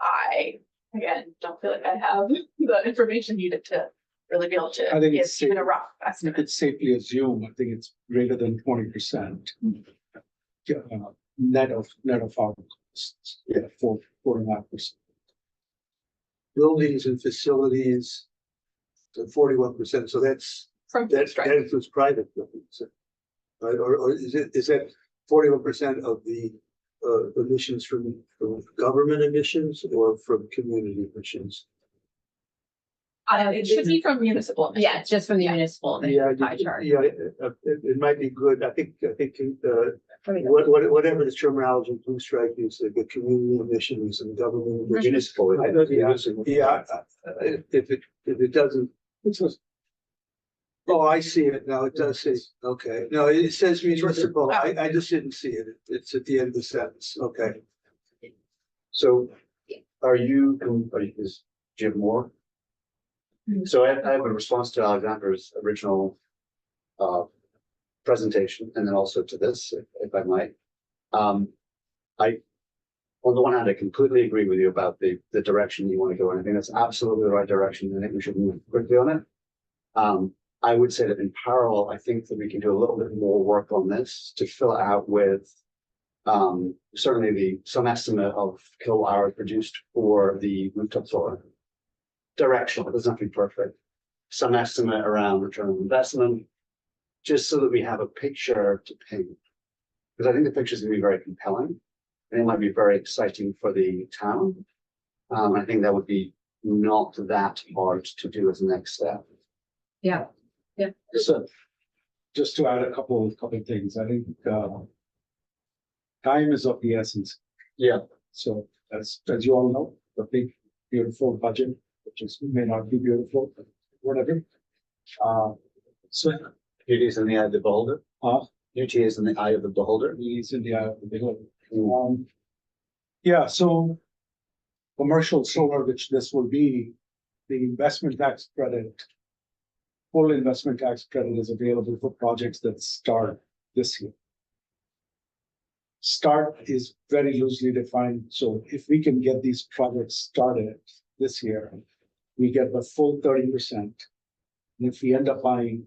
I, again, don't feel like I have the information needed to really be able to I think give it's even a safe. rough I think estimate. it's safely assumed, I think it's greater than 20%. Net of our costs, yeah, 4.5%. Buildings and facilities. So 41%, so that's, From that fixed, right? includes private buildings. Right, or is that 41% of the emissions from government emissions or from community emissions? It should be from municipal. Yeah, emissions. it's just from the municipal Yeah, pie chart. yeah, it might be good. I think, whatever the terminology blue stripe is, the community emissions and government. emissions. Municipal. I know, yeah, if it doesn't. Oh, I see it now. It does say, okay. No, it says municipal. I just didn't see it. It's at the end of the sentence. Okay. So is Jim Moore? So I have a response to Alexander's original presentation and then also to this, if I might. On the one hand, I completely agree with you about the direction you want to go in. I think that's absolutely the right direction. I think we should move quickly on it. I would say that in parallel, I think that we can do a little bit more work on this to fill it out with certainly some estimate of kilowatt hours produced for the rooftop solar. Directional, it doesn't have to be perfect. Some estimate around return on investment, just so that we have a picture to paint. Because I think the picture is going to be very compelling and it might be very exciting for the town. I think that would be not that hard to do as a next step. Yeah, So, just to add a couple of things, I think, time is of the essence. Yeah. So as you all know, the big, beautiful budget, which may not be beautiful, but whatever. So, Beauty is in the eye of the beholder. Beauty is in the eye of the beholder. he's in the eye of the beholder. Yeah, so commercial solar, which this will be, the investment tax credit, full investment tax credit is available for projects that start this year. Start is very loosely defined, so if we can get these projects started this year, we get the full 30%. And if we end up buying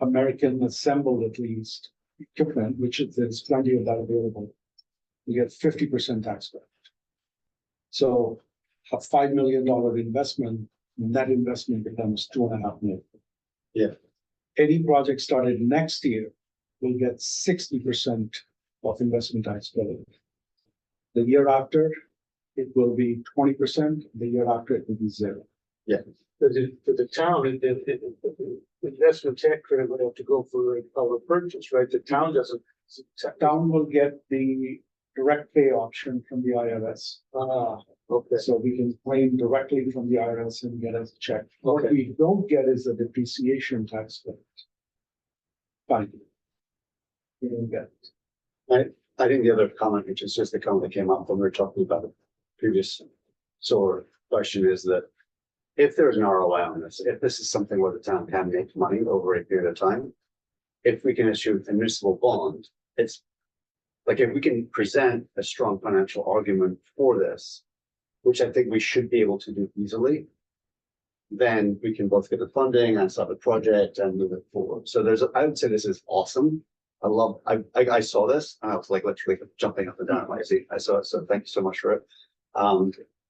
American assembled at least equipment, which is, there's plenty of that available, we get 50% tax credit. So a $5 million investment, net investment becomes $2.5 million. Yeah. Any project started next year will get 60% of investment tax credit. The year after, it will be 20%. The year after, it will be 0. For the town, the investment tax credit would have to go for a power purchase, right? The town doesn't. Town will get the direct pay option from the IRS. Okay. So we can claim directly from the IRS and get a check. What Okay. we don't get is the depreciation tax credit. Fine. We don't get it. I think the other comment, which is just the comment that came up when we were talking about the previous solar question, is that if there's an ROI on this, if this is something where the town can make money over a period of time, if we can issue a municipal bond, it's like if we can present a strong financial argument for this, which I think we should be able to do easily, then we can both get the funding and start the project and move it forward. So I would say this is awesome. I saw this and I was like literally jumping up and down. I saw it. So thank you so much for it.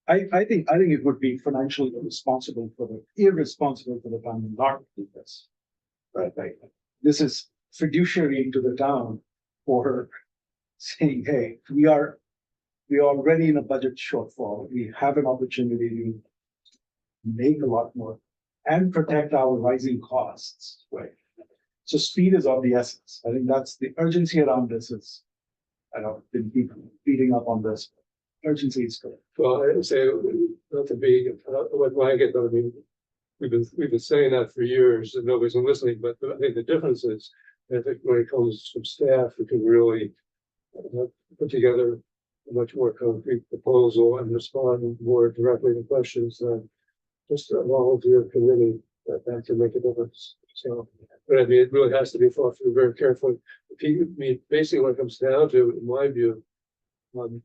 I think it would be financially irresponsible for the town not to do this. Right. This is fiduciary to the town for saying, hey, we are already in a budget shortfall. We have an opportunity to make a lot more and protect our rising costs, right? So speed is of the essence. I think that's the urgency around this is, I don't been beating up on this. Urgency is good. Well, I would say, not to be what blanket, but I mean, we've been saying that for years and nobody's been listening, but I think the difference is, I think when it comes from staff, we can really put together a much more concrete proposal and respond more directly to questions than just a volunteer committee that can make a difference. So, but I mean, it really has to be thought through very carefully. I mean, basically what it comes down to, in my view, and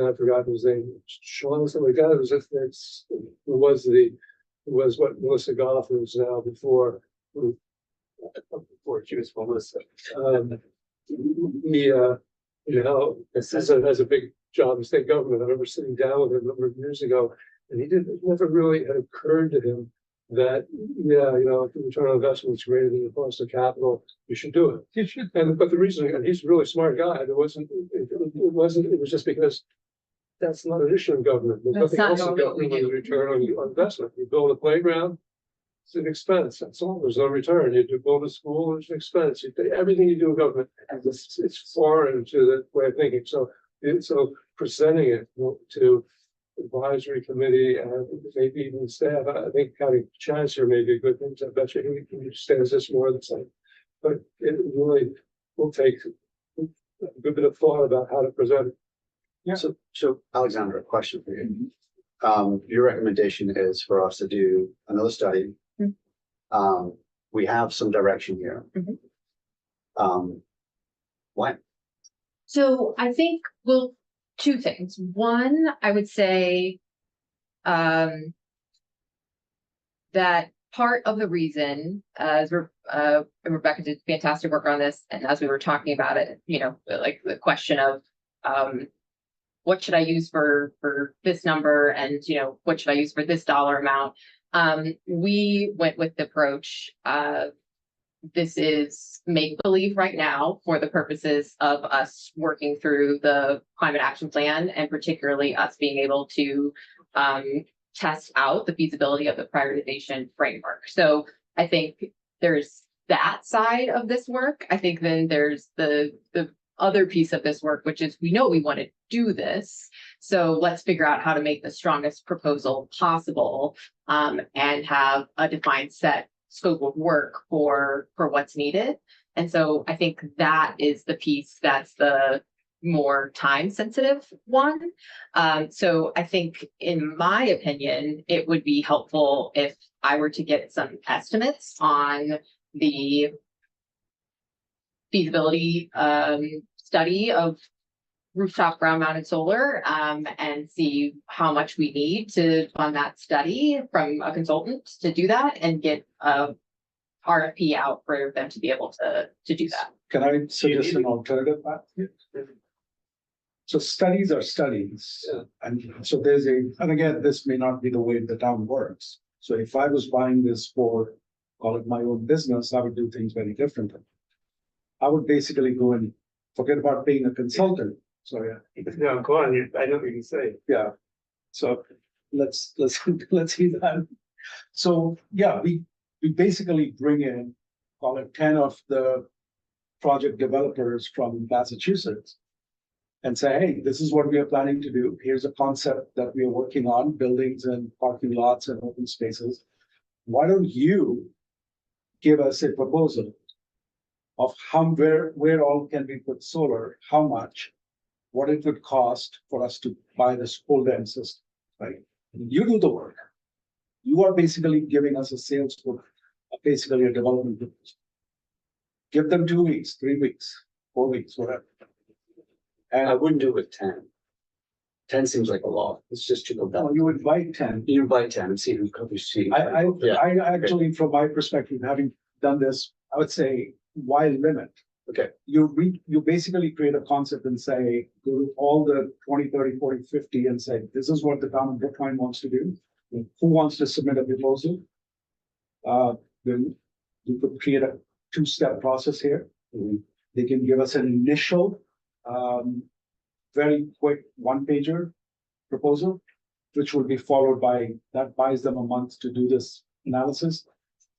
I forgot his name, Sean, something like that. It was what Melissa Goff is now before she was Melissa. This has a big job in state government. I remember sitting down with him a number of years ago, and it never really had occurred to him that, if the return on investment is greater than the cost of capital, you should do it. You should. But the reason, and he's a really smart guy, it was just because that's not an issue in government. There's nothing else in government with a return on investment. You build a playground, it's an expense. That's all. There's no return. You do build a school, it's an expense. Everything you do in government, it's foreign to the way of thinking. So presenting it to advisory committee and maybe even staff, I think having Chance here may be a good thing. I bet you he understands this more than same. But it really will take a good bit of thought about how to present it. Yeah. So Alexander, a question for you. Your recommendation is for us to do another study. We have some direction here. Why? So I think, well, two things. One, I would say that part of the reason, as Rebecca did fantastic work on this, and as we were talking about it, like the question of what should I use for this number, and what should I use for this dollar amount. We went with the approach this is make believe right now for the purposes of us working through the climate action plan, and particularly us being able to test out the feasibility of the prioritization framework. So I think there's that side of this work. I think then there's the other piece of this work, which is we know we want to do this. So let's figure out how to make the strongest proposal possible and have a defined set scope of work for what's needed. And so I think that is the piece that's the more time sensitive one. So I think in my opinion, it would be helpful if I were to get some estimates on the feasibility study of rooftop ground mounted solar and see how much we need to fund that study from a consultant to do that, and get a RFP out for them to be able to do that. Can I suggest an alternative? So studies are studies. And so and again, this may not be the way the town works. So if I was buying this for, call it my own business, I would do things very differently. I would basically go and forget about paying a consultant. So No, go on. I know what you can say. yeah. So let's see that. So yeah, we basically bring in, call it 10 of the project developers from Massachusetts and say, hey, this is what we are planning to do. Here's a concept that we are working on, buildings and parking lots and open spaces. Why don't you give us a proposal of where all can we put solar, how much, what it would cost for us to buy this whole damn system, right? You do the work. You are basically giving us a sales book, basically a development proposal. Give them 2 weeks, 3 weeks, 4 weeks, whatever. I And wouldn't do it with 10. 10 seems like a lot. It's just too no, competitive. you invite 10. You invite 10 and see who comes see. Yeah. I actually, from my perspective, having done this, I would say, why limit? Okay. You basically create a concept and say, go to all the 20, 30, 40, 50 and say, this is what the town of Brookline wants to do. Who wants to submit a proposal? Then you could create a 2-step process here. Mhm. They can give us an initial, very quick 1-pager proposal, which will be followed by, that buys them a month to do this analysis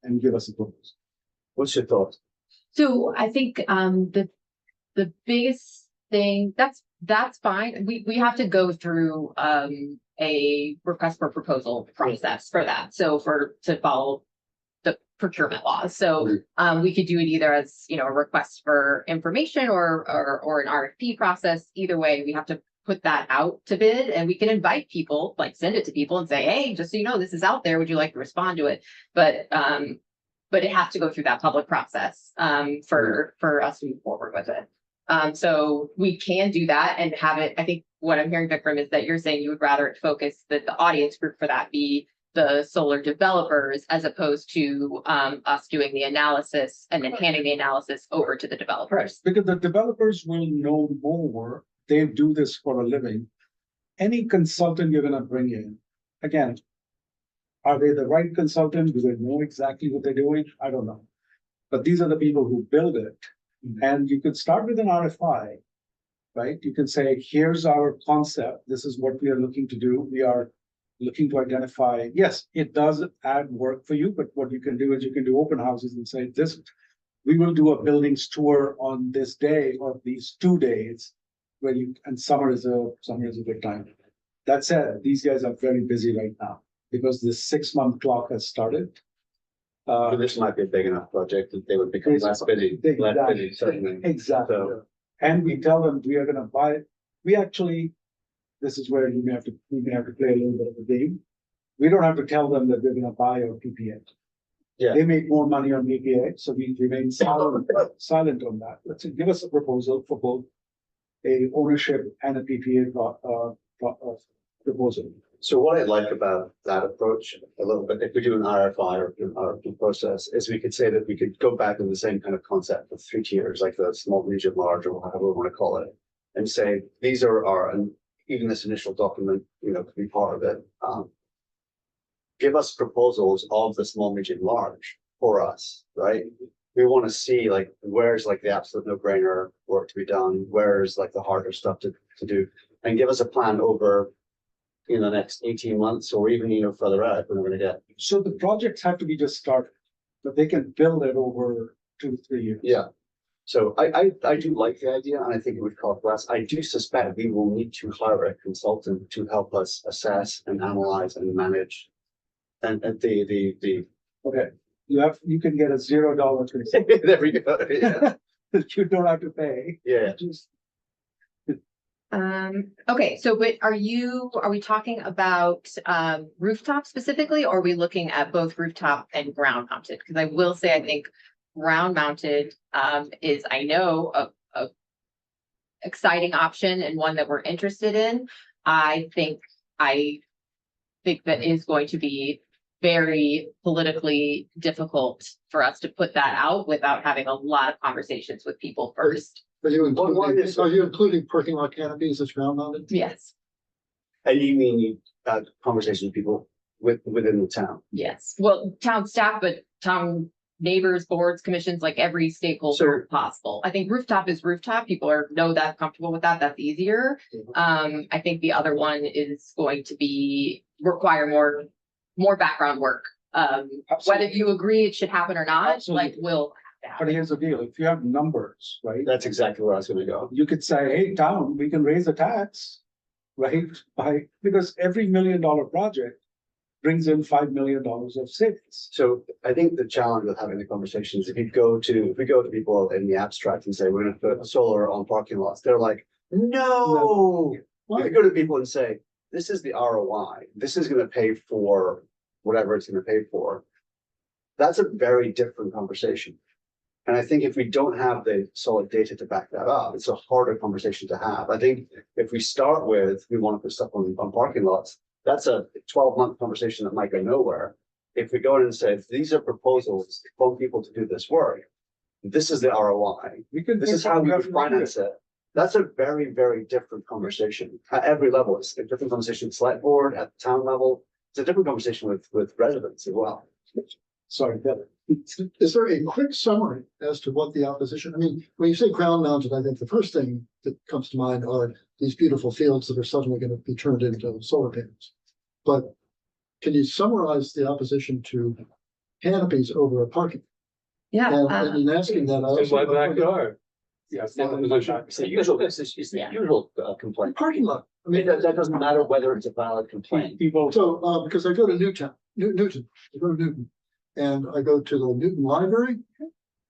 and give us a proposal. What's your thought? So I think the biggest thing, that's fine. We have to go through a request for proposal process for that. So to follow the procurement laws. So we could do it either as, you know, a request for information or an RFP process. Either way, we have to put that out to bid, and we can invite people, like send it to people and say, hey, just so you know, this is out there. Would you like to respond to it? But it has to go through that public process for us to move forward with it. So we can do that and have it. I think what I'm hearing, Vikram, is that you're saying you would rather it focus that the audience group for that be the solar developers as opposed to us doing the analysis and then handing the analysis over to the developers. Because the developers will know more. They do this for a living. Any consultant you're gonna bring in, again, are they the right consultant? Do they know exactly what they're doing? I don't know. But these are the people who build it. And you could start with an RFI, right? You can say, here's our concept. This is what we are looking to do. We are looking to identify, yes, it does add work for you, but what you can do is you can do open houses and say this, we will do a buildings tour on this day or these 2 days where and summer is a good time. That said, these guys are very busy right now because this 6-month clock has started. But this might be a big enough project that they would become less busy. Less busy, certainly. Exactly. So- And we tell them we are gonna buy, we actually, this is where we may have to play a little bit of a game. We don't have to tell them that we're gonna buy our PPA. Yeah. They make more money on PPA, so we remain silent on that. Let's say, give us a proposal for both a ownership and a PPA proposal. So what I like about that approach a little bit, if we do an RFI or an RFP process, is we could say that we could go back in the same kind of concept with 3 tiers, like the small, medium, large, or however we want to call it, and say, these are our, and even this initial document, you know, could be part of it. Give us proposals of the small, medium, large for us, right? We want to see like, where's like the absolute no-brainer work to be done, where's like the harder stuff to do, and give us a plan over in the next 18 months or even, you know, further out, we're going to get. So the projects have to be just started, but they can build it over 2 to 3 years. Yeah. So I do like the idea, and I think it would cost less. I do suspect we will need to hire a consultant to help us assess and analyze and manage. And the Okay, you can get a $0 consent. there we go. Yeah. You don't have to pay. Yeah. Just Okay, so but are we talking about rooftop specifically, or are we looking at both rooftop and ground mounted? Because I will say, I think ground mounted is, I know, a exciting option and one that we're interested in. I think that is going to be very politically difficult for us to put that out without having a lot of conversations with people first. Are you including parking lot canopies as ground mounted? Yes, And you mean you had conversations with people within the town? yes. Well, town staff, but town neighbors, boards, commissions, like every stakeholder possible. I think rooftop is rooftop. People know that, comfortable with that. That's easier. I think the other one is going to require more background work. Whether you agree it should happen or not, Absolutely. like will have to But happen. here's the deal, if you have numbers, right? That's exactly where I was going to go. You could say, hey, town, we can raise the tax, right? Because every $1 million project brings in $5 million of savings. So I think the challenge with having the conversations, if we go to people in the abstract and say, we're going to put solar on parking lots, they're like, No. Why? If you go to people and say, this is the ROI, this is gonna pay for whatever it's gonna pay for. That's a very different conversation. And I think if we don't have the solid data to back that up, it's a harder conversation to have. I think if we start with, we want to put stuff on parking lots, that's a 12-month conversation that might go nowhere. If we go in and say, these are proposals from people to do this work, this is the ROI, this is how we would finance it. That's a very, very different conversation at every level. It's a different conversation with select board, at the town level. It's a different conversation with residents as well. Sorry, Heather. Is there a quick summary as to what the opposition, I mean, when you say ground mounted, I think the first thing that comes to mind are these beautiful fields that are suddenly going to be turned into solar panels. But can you summarize the opposition to canopies over a parking? Yeah. And in asking that, I In my also. backyard. Yes, Yeah. it's the usual, it's the usual complaint. Parking lot. I I mean, mean, that doesn't matter whether it's a valid complaint. People, so, because I go to Newton, I go to Newton, and I go to the Newton Library.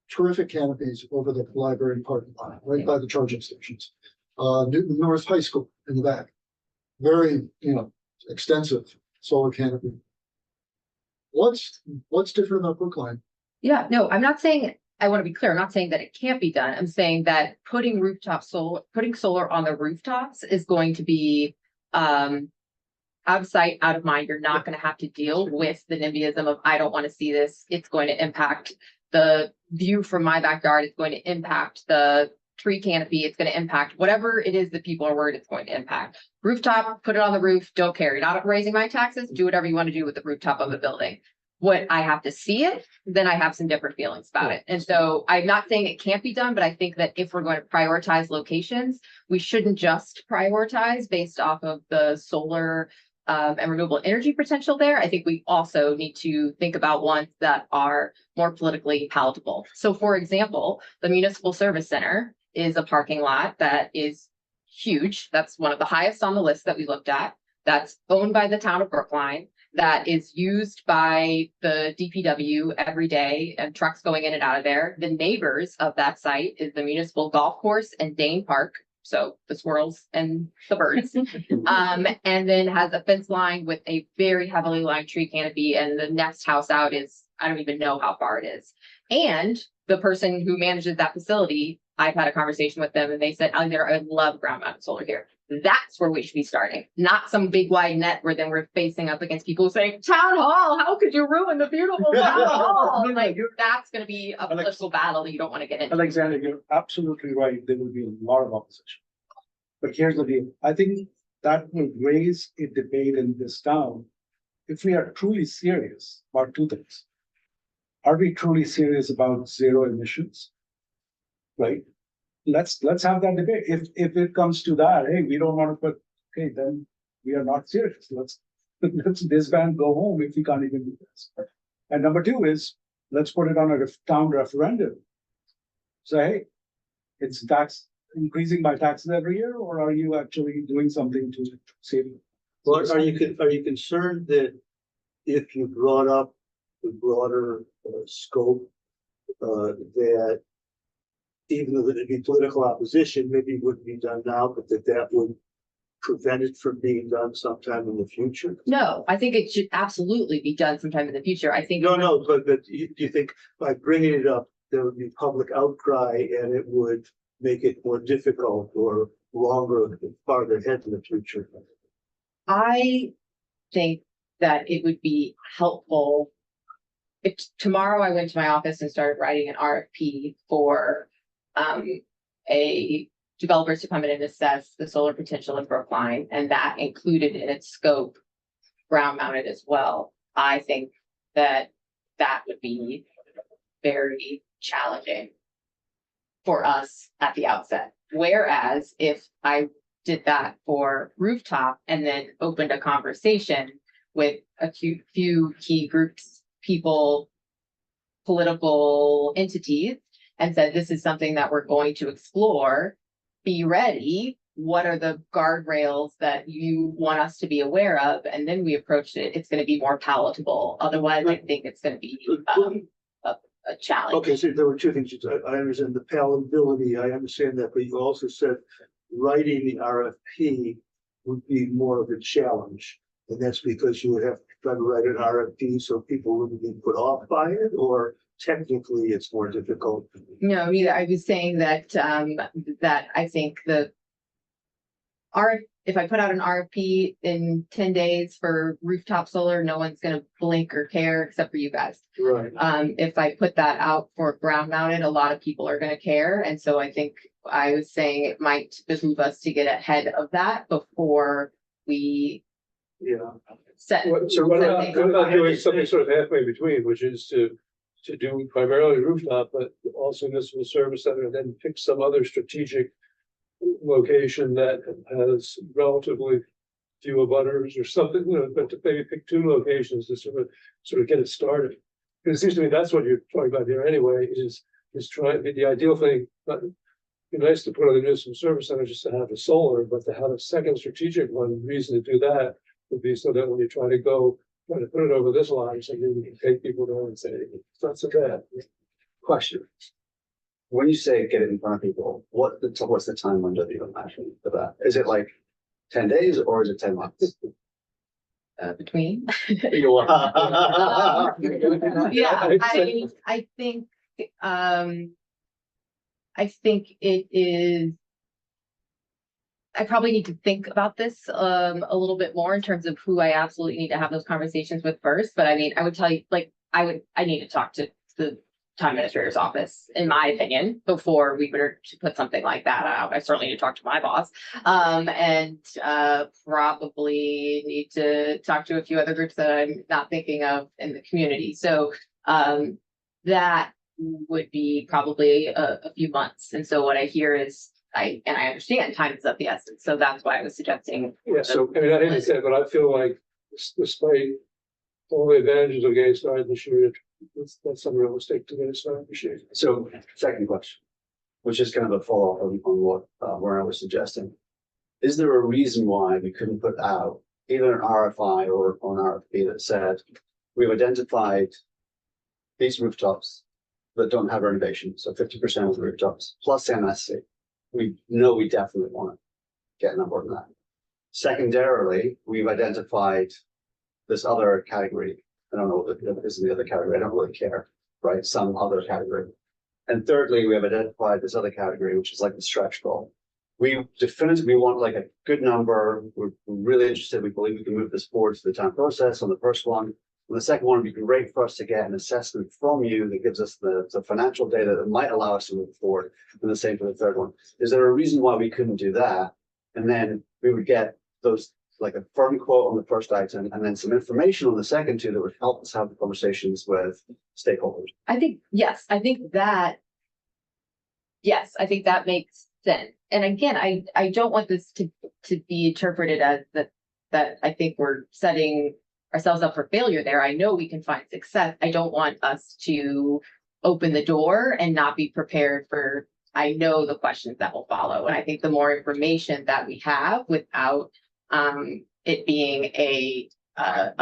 Terrific canopies over the library parking lot, right by the charging stations. Newton North High School in the back. Very, extensive solar canopy. What's different about Brookline? Yeah, no, I'm not saying, I want to be clear, I'm not saying that it can't be done. I'm saying that putting solar on the rooftops is going to be out of sight, out of mind. You're not going to have to deal with the NIMBYism of, I don't want to see this. It's going to impact the view from my backyard. It's going to impact the tree canopy. It's going to impact whatever it is that people are worried it's going to impact. Rooftop, put it on the roof, don't care. You're not raising my taxes, do whatever you want to do with the rooftop of the building. What I have to see it, then I have some different feelings about it. And so I'm not saying it can't be done, but I think that if we're going to prioritize locations, we shouldn't just prioritize based off of the solar and renewable energy potential there. I think we also need to think about ones that are more politically palatable. So for example, the Municipal Service Center is a parking lot that is huge. That's one of the highest on the list that we looked at. That's owned by the town of Brookline. That is used by the DPW every day and trucks going in and out of there. The neighbors of that site is the municipal golf course and Dane Park. So the squirrels and the birds. And then has a fence line with a very heavily lined tree canopy. And the next house out is, I don't even know how far it is. And the person who manages that facility, I've had a conversation with them and they said, Alexander, I love ground mounted solar here. That's where we should be starting, not some big wide net where then we're facing up against people saying, town hall, how could you ruin the beautiful town hall? Like, that's going to be a political battle that you don't want to get into. Alexander, you're absolutely right. There will be a lot of opposition. But here's the deal. I think that will raise a debate in this town if we are truly serious about two things. Are we truly serious about zero emissions? Right? Let's have that debate. If it comes to that, hey, we don't want to put, okay, then we are not serious. Let's disband, go home if we can't even do this. And number two is, let's put it on a town referendum. Say, hey, it's increasing my taxes every year, or are you actually doing something to save? Well, are you concerned that if you brought up the broader scope, that even though there'd be political opposition, maybe it wouldn't be done now, but that would prevent it from being done sometime in the future? No, I think it should absolutely be done sometime in the future. I think. No, but do you think by bringing it up, there would be public outcry and it would make it more difficult or longer, farther ahead in the future? I think that it would be helpful if tomorrow I went to my office and started writing an RFP for a developers to come in and assess the solar potential in Brookline, and that included in its scope ground mounted as well. I think that that would be very challenging for us at the outset. Whereas if I did that for rooftop and then opened a conversation with a few key groups, people, political entities, and said, this is something that we're going to explore, be ready. What are the guardrails that you want us to be aware of? And then we approached it. It's going to be more palatable. Otherwise, I think it's going to be a challenge. Okay, so there were two things. I understand the palatability, I understand that, but you also said writing the RFP would be more of a challenge. And that's because you would have to try to write an RFP so people wouldn't be put off by it, or technically it's more difficult. No, I was saying that, that I think if I put out an RFP in 10 days for rooftop solar, no one's gonna blink or care except for you guys. Right. If I put that out for ground mounted, a lot of people are gonna care. And so I think I was saying it might behoove us to get ahead of that before we Yeah. set. So what about doing something sort of halfway between, which is to do primarily rooftop, but also municipal service center, and then pick some other strategic location that has relatively few abutters or something, but to maybe pick 2 locations to sort of get it started. Because it seems to me that's what you're talking about here anyway, is trying, the ideal thing, but it'd be nice to put on the municipal service center just to have the solar, but to have a second strategic one, reason to do that would be so that when you try to put it over this line, so you can take people there and say, it's not so bad. Question. When you say get it in front of people, what's the time window that you imagine for that? Is it like 10 days or is it 10 months? Between. Yeah, Yeah, I think it is. I probably need to think about this a little bit more in terms of who I absolutely need to have those conversations with first. But I mean, I would tell you, like, I need to talk to the town administrator's office, in my opinion, before we were to put something like that out. I certainly need to talk to my boss, and probably need to talk to a few other groups that I'm not thinking of in the community. So that would be probably a few months. And so what I hear is, I understand time is of the essence. So that's why I was suggesting. Yeah, so I mean, I didn't say, but I feel like despite all the advantages of getting started this year, that's unrealistic to get it started this year. So second question, which is kind of a follow-up on what where I was suggesting. Is there a reason why we couldn't put out either an RFI or an RFP that said, we've identified these rooftops that don't have renovation, so 50% of the rooftops, plus MSC. We know we definitely want to get a number on that. Secondarily, we've identified this other category. I don't know what is in the other category. I don't really care, right? Some other category. And thirdly, we have identified this other category, which is like the stretch goal. We definitively want like a good number. We're really interested. We believe we can move this forward to the town process on the first one. And the second one would be great for us to get an assessment from you that gives us the financial data that might allow us to move forward. And the same for the third one. Is there a reason why we couldn't do that? And then we would get those, like a firm quote on the first item, and then some information on the second 2 that would help us have the conversations with stakeholders. I think that makes sense. And again, I don't want this to be interpreted as that I think we're setting ourselves up for failure there. I know we can find success. I don't want us to open the door and not be prepared for, I know the questions that will follow. And I think the more information that we have without it being a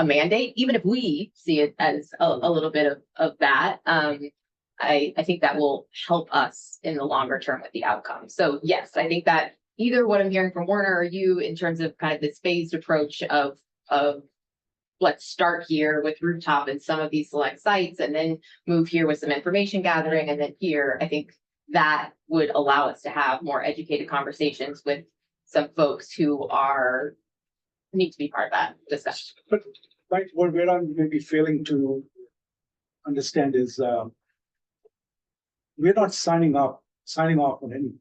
mandate, even if we see it as a little bit of that, I think that will help us in the longer term with the outcome. So yes, I think that either what I'm hearing from Warner or you in terms of kind of this phased approach of let's start here with rooftop and some of these select sites and then move here with some information gathering. And then here, I think that would allow us to have more educated conversations with some folks who need to be part of that discussion. But right, what I'm maybe failing to understand is we're not signing off on anything.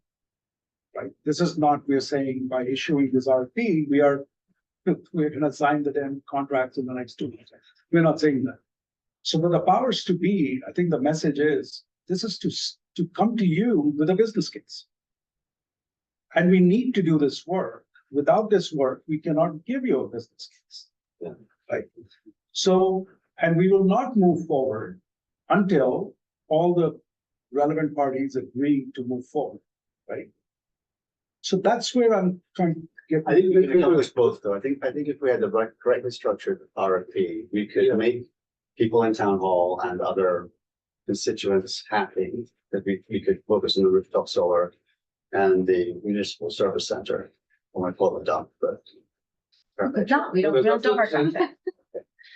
Right? This is not, we're saying by issuing this RFP, we're gonna sign the damn contracts in the next 2 months. We're not saying that. So for the powers to be, I think the message is, this is to come to you with a business case. And we need to do this work. Without this work, we cannot give you a business case. Yeah. Right. So, and we will not move forward until all the relevant parties agree to move forward, right? So that's where I'm trying to get. I think we can accomplish both, though. I think if we had the correctly structured RFP, we could make people in town hall and other constituents happy that we could focus on the rooftop solar and the municipal service center, or I call it dump, but. No, we don't do our content.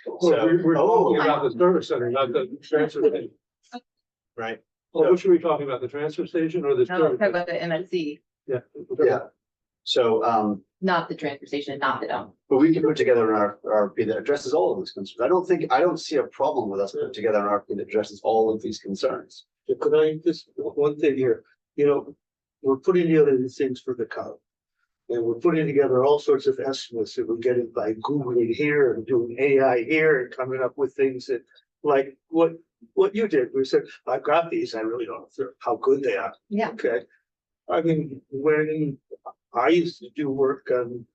Well, we're Oh. talking about the service center, not the transfer station. Right, Oh, which are we talking about, the transfer station or the? No, service? talk about the MSC, Yeah. yeah. So, not the transfer station, not the dump. but we can put together an RFP that addresses all of those concerns. I don't see a problem with us putting together an RFP that addresses all of these concerns. Could I just, one thing here, we're putting together these things for the county. And we're putting together all sorts of estimates that we're getting by Googling here and doing AI here and coming up with things that, like what you did. We said, I've got these, I really don't know how good they are. Yeah. Okay. I mean, when I used to do work on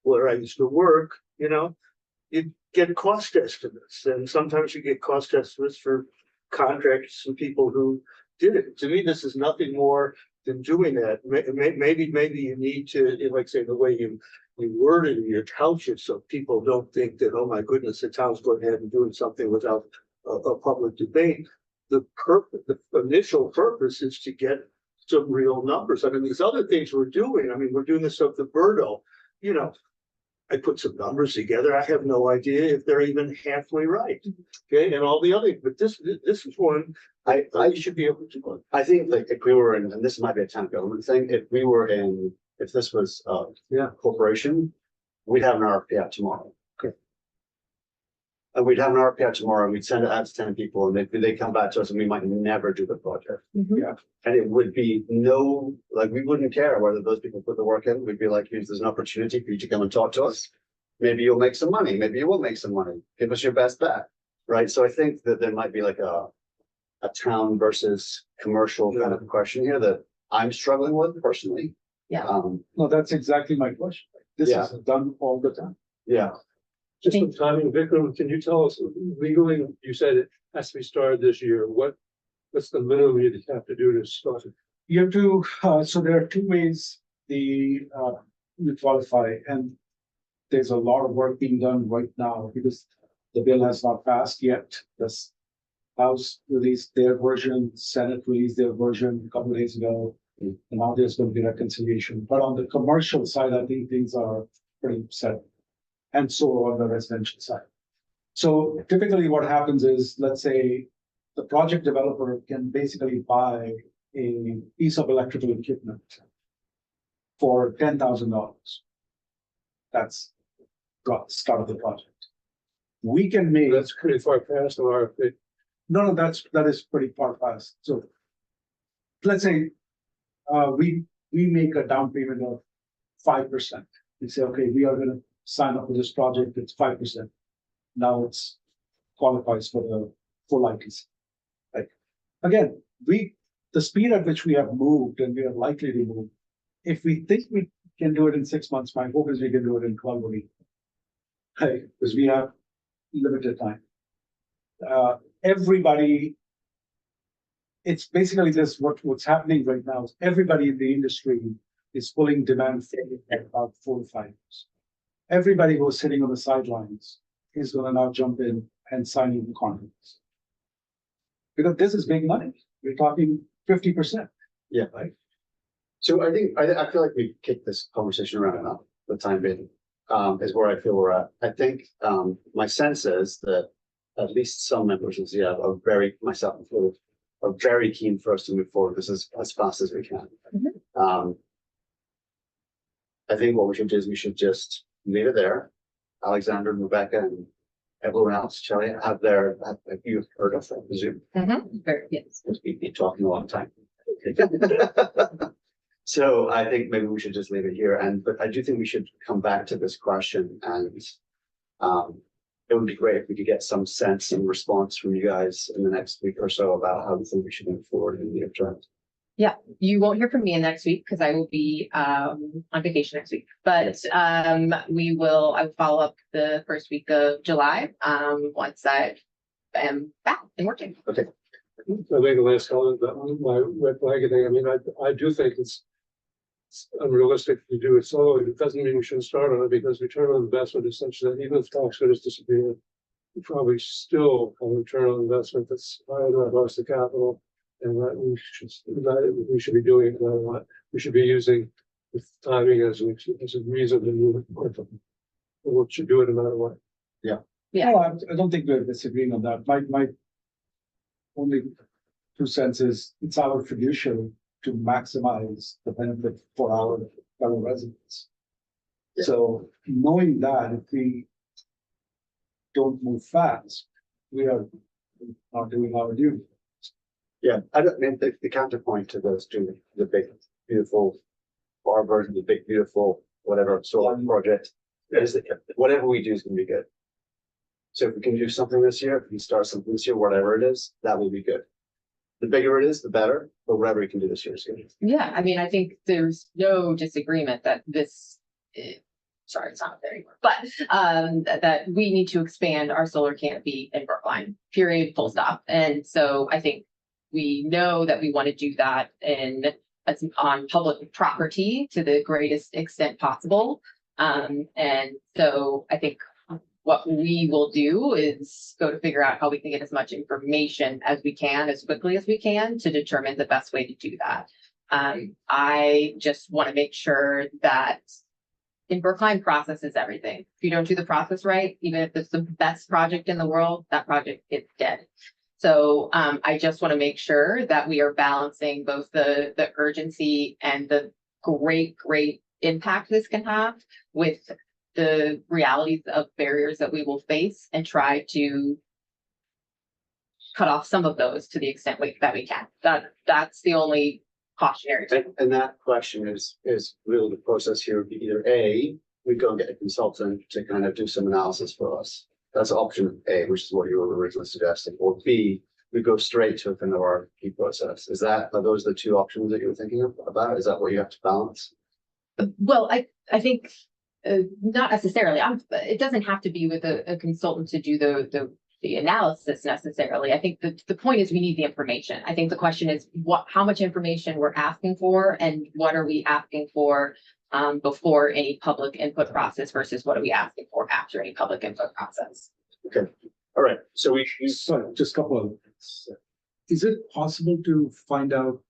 where I used to work, you get cost estimates, and sometimes you get cost estimates for contractors and people who did it. To me, this is nothing more than doing that. Maybe you need to, like say, the way you word it in your township, so people don't think that, oh my goodness, the town's going ahead and doing something without a public debate. The initial purpose is to get some real numbers. I mean, these other things we're doing, we're doing this stuff, the Birdo, I put some numbers together. I have no idea if they're even halfway right. Okay, and all the other, but this is one I should be able to. I think like if we were in, and this might be a town government thing, if this was a corporation, we'd have an RFP out tomorrow. Okay. And we'd have an RFP out tomorrow, and we'd send it out to 10 people, and they come back to us, and we might never do the project. Yeah. And it would be we wouldn't care whether those people put the work in. We'd be like, there's an opportunity for you to come and talk to us. Maybe you'll make some money. Maybe you will make some money. Give us your best bet. Right. So I think that there might be like a town versus commercial kind of question here that I'm struggling with personally. Yeah. No, that's exactly my question. This Yeah. is done all the time. Yeah. Just the timing, Vikram, can you tell us legally, you said it has to be started this year, what's the minimum you have to do to start it? You have to, so there are two ways you qualify, and there's a lot of work being done right now because the bill has not passed yet. The House released their version, Senate released their version a couple of days ago, and now there's going to be reconciliation. But on the commercial side, I think things are pretty set, and so on the residential side. So typically what happens is, let's say the project developer can basically buy a piece of electrical equipment for $10,000. That's the start of the project. We can make. That's pretty far past an RFP. No, that is pretty far past. So let's say we make a down payment of 5%. We say, okay, we are gonna sign up for this project, it's 5%. Now it's qualifies for the full ITC. Like, again, the speed at which we have moved and we are likely to move, if we think we can do it in 6 months, my hope is we can do it in 12 weeks. Hey, because we have limited time. Everybody, it's basically this, what's happening right now is everybody in the industry is pulling demand forward at about 4 to 5 years. Everybody who's sitting on the sidelines is going to now jump in and sign in the contracts. Because this is big money. We're talking 50%. Yeah. Right. So I feel like we've kicked this conversation around enough for the time being, is where I feel we're at. I think my sense is that at least some members of ZF are myself included, are very keen for us to move forward this as fast as we can. I think what we should do is we should just leave it there. Alexander, Rebecca, and everyone else, Shelley, have you heard of them, Zoom? Yes. We've been talking a long time. So I think maybe we should just leave it here. But I do think we should come back to this question, and it would be great if we could get some sense and response from you guys in the next week or so about how we think we should move forward in the near term. Yeah, you won't hear from me next week because I will be on vacation next week. But I will follow up the first week of July once I am back and working. Okay. I make a last comment about my red flag thing. I mean, I do think it's unrealistic to do it solo. It doesn't mean we shouldn't start on it because return on investment is such that even if tax credits disappear, we probably still have a return on investment that's higher than our cost of capital. and we should be doing, what we should be using the timing as a reason to move it quickly. We should do it no matter what. Yeah. No, I don't think we're disagreeing on that. My only 2 cents is it's our fiduciary to maximize the benefit for our fellow residents. Yeah. So knowing that if we don't move fast, we are not doing our duty. Yeah, I don't mean the counterpoint to those two, the big, beautiful Barbers, the big, beautiful, whatever solar project, is that whatever we do is gonna be good. So if we can do something this year, if we start something this year, whatever it is, that will be good. The bigger it is, the better, but whatever we can do this year is good. Yeah, I mean, I think there's no disagreement that this, sorry, it's not there anymore, but that we need to expand our solar canopy in Brookline, period, full stop. And so I think we know that we want to do that on public property to the greatest extent possible. And so I think what we will do is go to figure out how we can get as much information as we can, as quickly as we can, to determine the best way to do that. I just want to make sure that in Brookline, process is everything. If you don't do the process right, even if it's the best project in the world, that project is dead. So I just want to make sure that we are balancing both the urgency and the great impact this can have with the realities of barriers that we will face, and try to cut off some of those to the extent that we can. That's the only cautionary. And that question is really the process here would be either A, we go and get a consultant to kind of do some analysis for us. That's option A, which is what you were originally suggesting, or B, we go straight to a kind of RFP process. Are those the two options that you were thinking about? Is that what you have to balance? Well, I think not necessarily. It doesn't have to be with a consultant to do the analysis necessarily. I think the point is we need the information. I think the question is how much information we're asking for, and what are we asking for before any public input process versus what are we asking for after any public input process. Okay, all right. So we Sorry, just a couple of things. Is it possible to find out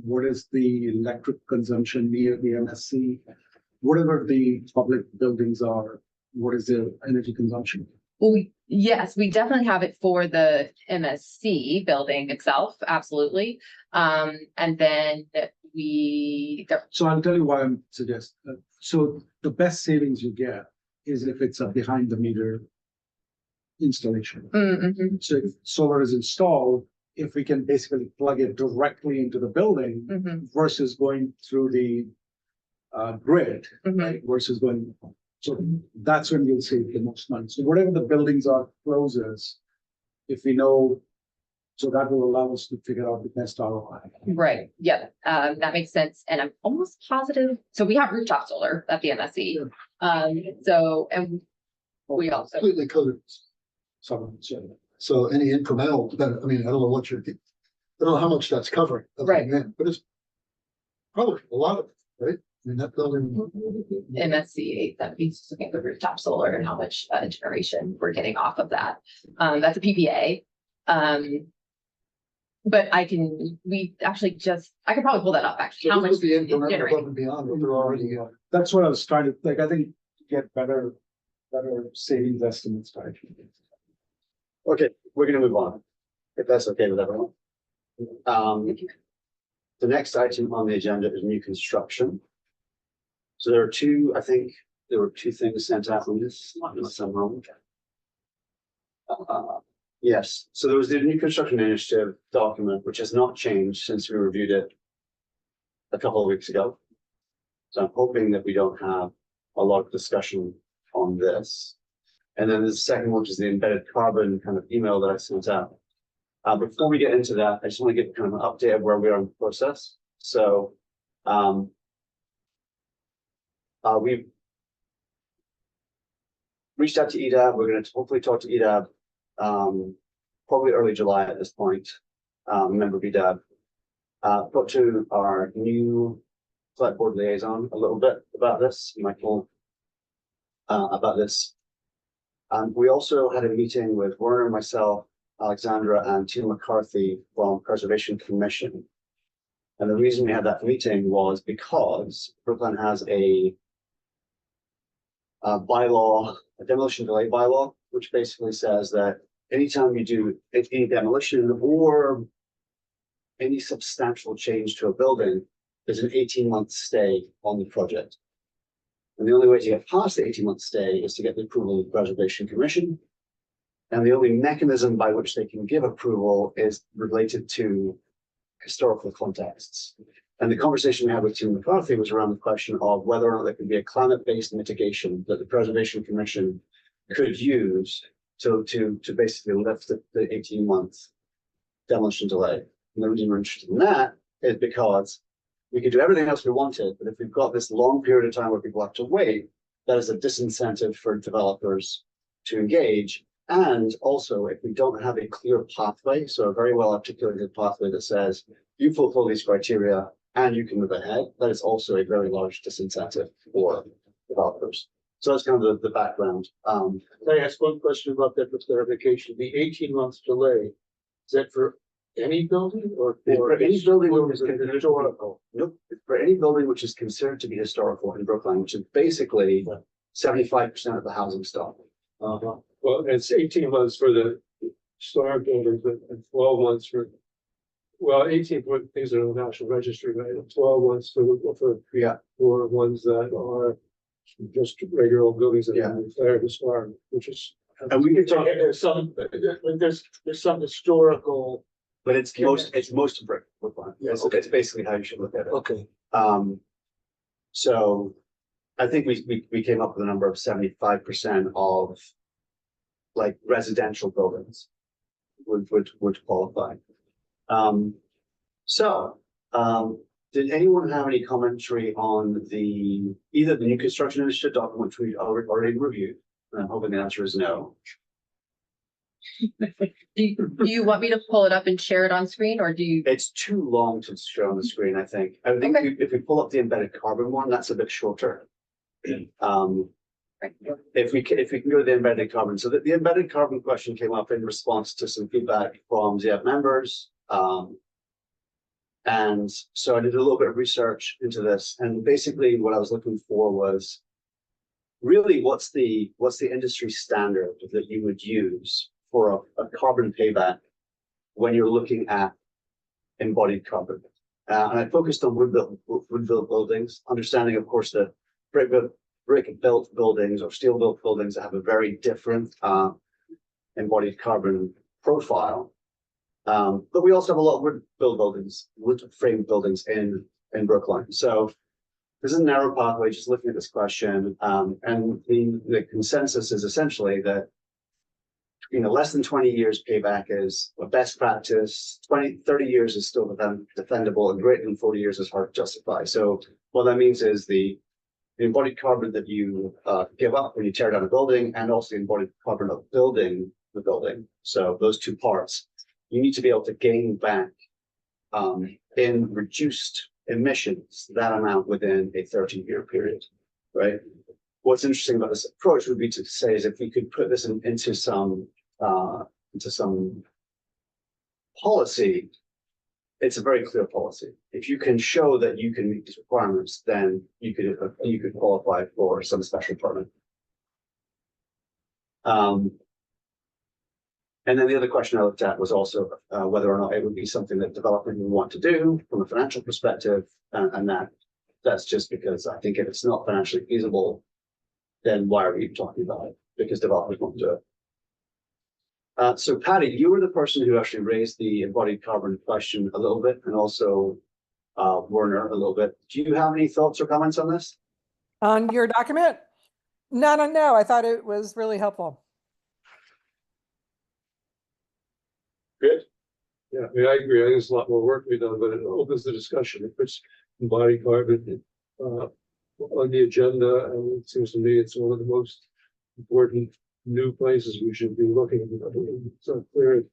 what is the electric consumption near the MSC? Whatever the public buildings are, what is their energy consumption? Well, yes, we definitely have it for the MSC building itself, absolutely. And then So I'll tell you why I'm suggesting. So the best savings you get is if it's a behind the meter installation. Mm-hmm. So if solar is installed, if we can basically plug it directly into the building Mm-hmm. versus going through the grid, Mm-hmm. right, versus going. So that's when you'll save the most money. So whatever the buildings are closest, if we know, so that will allow us to figure out the best ROI. Right, yeah, that makes sense, and I'm almost positive, so we have rooftop solar at the MSC. And we also, Completely covered. So any incremental, I mean, I don't know what I don't know how much that's covering. Right. But it's probably a lot of it, right? I mean, that building. MSC, that means looking at the rooftop solar and how much generation we're getting off of that. That's a PPA. But I could probably pull that up actually. So How this much would be it's incremental generating. above and beyond what they're already. That's what I was trying to, like, I think to get better savings estimates. Right? Okay, we're gonna move on, if that's okay with everyone. The next item on the agenda is new construction. So there were two things sent out on this, unless I'm wrong. Yes, so there was the new construction initiative document, which has not changed since we reviewed it a couple of weeks ago. So I'm hoping that we don't have a lot of discussion on this. And then the second one, which is the embedded carbon kind of email that I sent out. Before we get into that, I just want to give kind of an update of where we are in the process. So we've reached out to EDAB. We're going to hopefully talk to EDAB probably early July at this point. Member of EDAB. Talk to our new select board liaison a little bit about this, Michael, about this. We also had a meeting with Werner, myself, Alexandra and Tina McCarthy from Preservation Commission. And the reason we had that meeting was because Brookline has a bylaw, a demolition delay bylaw, which basically says that anytime you do any demolition or any substantial change to a building, there's an 18-month stay on the project. And the only way to get past the 18-month stay is to get the approval of the Preservation Commission. And the only mechanism by which they can give approval is related to historical contexts. And the conversation we had with Tim McCarthy was around the question of whether or not there could be a climate-based mitigation that the Preservation Commission could use to basically lift the 18-month demolition delay. And the reason we're interested in that is because we could do everything else we wanted, but if we've got this long period of time where people have to wait, that is a disincentive for developers to engage. And also, if we don't have a clear pathway, so a very well articulated pathway that says you fulfill these criteria and you can move ahead, that is also a very large disincentive for developers. So that's kind of the background. Can I ask one question about that for clarification? The 18 months delay, is that for any building or For any building which is or considered historical? Nope, for any building which is considered to be historical in Brookline, which is basically 75% of the housing stock. Uh-huh. Well, it's 18 months for the historic buildings and 12 months for, well, 18 for things that are on the National Registry, right? And 12 months for ones that are just regular old buildings that are declared historic, which is. And we could talk, There's some historical. but it's most of Brookline. It's basically how you should look at it. Okay. So I think we came up with a number of 75% of like residential buildings would qualify. Did anyone have any commentary on either the new construction initiative document, which we already reviewed? And I'm hoping the answer is no. Do you want me to pull it up and share it on screen, or do you? It's too long to show on the screen, I think. I think Okay. if we pull up the embedded carbon one, that's a bit shorter. If we can go to the embedded carbon, so the embedded carbon question came up in response to some feedback from ZF members. And so I did a little bit of research into this, and basically what I was looking for was really what's the industry standard that you would use for a carbon payback when you're looking at embodied carbon. And I focused on wood-built buildings, understanding, of course, that brick-built buildings or steel-built buildings have a very different embodied carbon profile. But we also have a lot of wood-built buildings, wood-framed buildings in Brookline. So this is a narrow pathway, just looking at this question. And the consensus is essentially that less than 20 years payback is a best practice. 30 years is still defendable, and greater than 40 years is hard to justify. So what that means is the embodied carbon that you give up when you tear down a building, and also the embodied carbon of building the building. So those two parts, you need to be able to gain back in reduced emissions that amount within a 30-year period, right? What's interesting about this approach would be to say is if we could put this into some policy, it's a very clear policy. If you can show that you can meet these requirements, then you could qualify for some special permit. And then the other question I looked at was also whether or not it would be something that developers would want to do from a financial perspective, and that's just because I think if it's not financially feasible, then why are we even talking about it? Because developers won't do it. So Patty, you were the person who actually raised the embodied carbon question a little bit, and also Werner a little bit. Do you have any thoughts or comments on this? On your document? No. I thought it was really helpful. Good. Yeah, I mean, I agree. I think there's a lot more work to be done, but it opens the discussion. It puts embodied carbon on the agenda, and it seems to me it's one of the most important new places we should be looking at. It's not clear.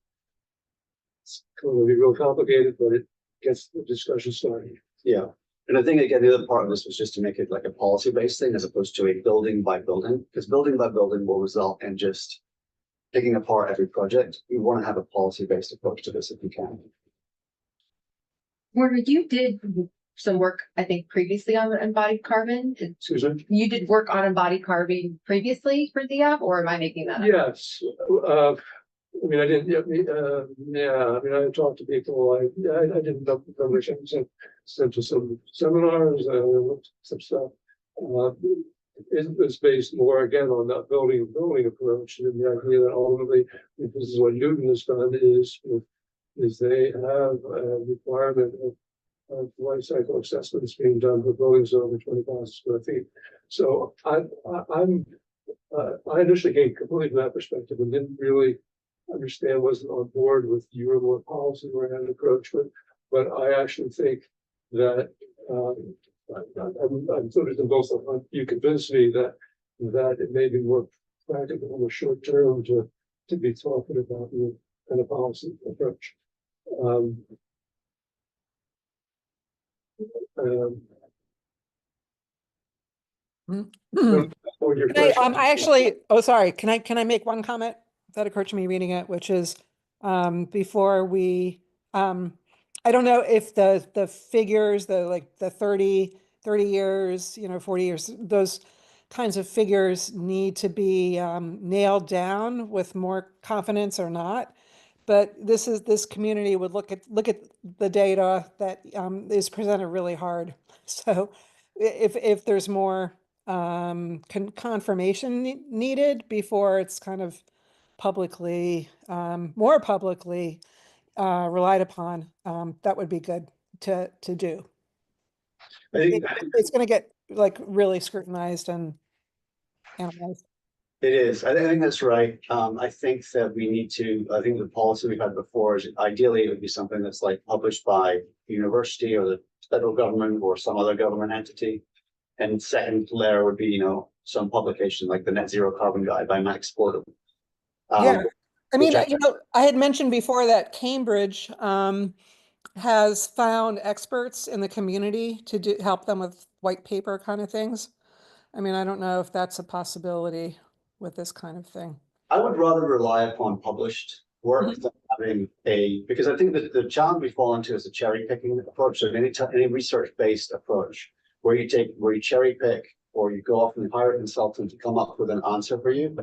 It's going to be real complicated, but it gets the discussion started. Yeah. And I think, again, the other part of this was just to make it like a policy-based thing as opposed to a building by building, because building by building will result in just picking apart every project. We want to have a policy-based approach to this if we can. Warner, you did some work, I think, previously on embodied carbon. Susan? You did work on embodied carbon previously for Diab, or am I making that up? Yes, I mean, I didn't, yeah, I mean, I talked to people, I didn't know information, sent to some seminars, some stuff. It was based more again on that building approach, and the idea that ultimately, if this is what Newton has done, is they have a requirement of life cycle assessments being done for buildings over 20,000 square feet. So I initially came completely from that perspective and didn't really understand, wasn't on board with your more policy-oriented approach, but I actually think that I'm sort of in both of them. You convinced me that it may be more practical in the short term to be talking about your kind of policy approach. Or your Can question. I actually, oh, sorry, can I make one comment that occurred to me reading it, which is, before we, I don't know if the figures, the 30 years, 40 years, those kinds of figures need to be, nailed down with more confidence or not. But this community would look at the data that, is presented really hard. So if there's more, confirmation needed before it's kind of publicly, more publicly relied upon, that would be good to do. I think It's going to get like really scrutinized and analyzed. it is. I think that's right. I think that we need to, I think the policy we've had before is ideally it would be something that's like published by the university or the federal government or some other government entity. And second layer would be, some publication like the Net Zero Carbon Guide by Max Portal. Yeah. I mean, which I had mentioned before that Cambridge has found experts in the community to help them with white paper kind of things. I mean, I don't know if that's a possibility with this kind of thing. I would rather rely upon published work than having because I think that the challenge we fall into is a cherry picking approach. So any research based approach where you cherry pick or you go off and hire a consultant to come up with an answer for you,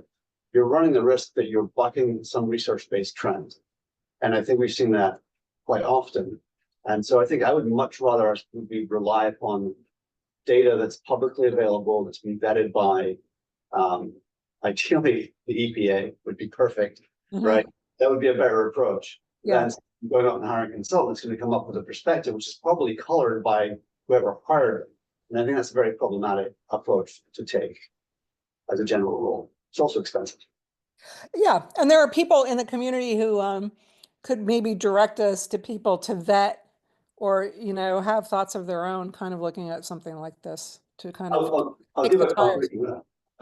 you're running the risk that you're bucking some research based trend. And I think we've seen that quite often. And so I think I would much rather rely upon data that's publicly available, that's been vetted by ideally the EPA would be perfect, right? That would be a better approach than going out and hiring a consultant that's going to come up with a perspective which is probably colored by whoever hired it. And I think that's a very problematic approach to take as a general rule. It's also expensive. Yeah, and there are people in the community who could maybe direct us to people to vet or, have thoughts of their own, kind of looking at something like this to kind of. I'll give a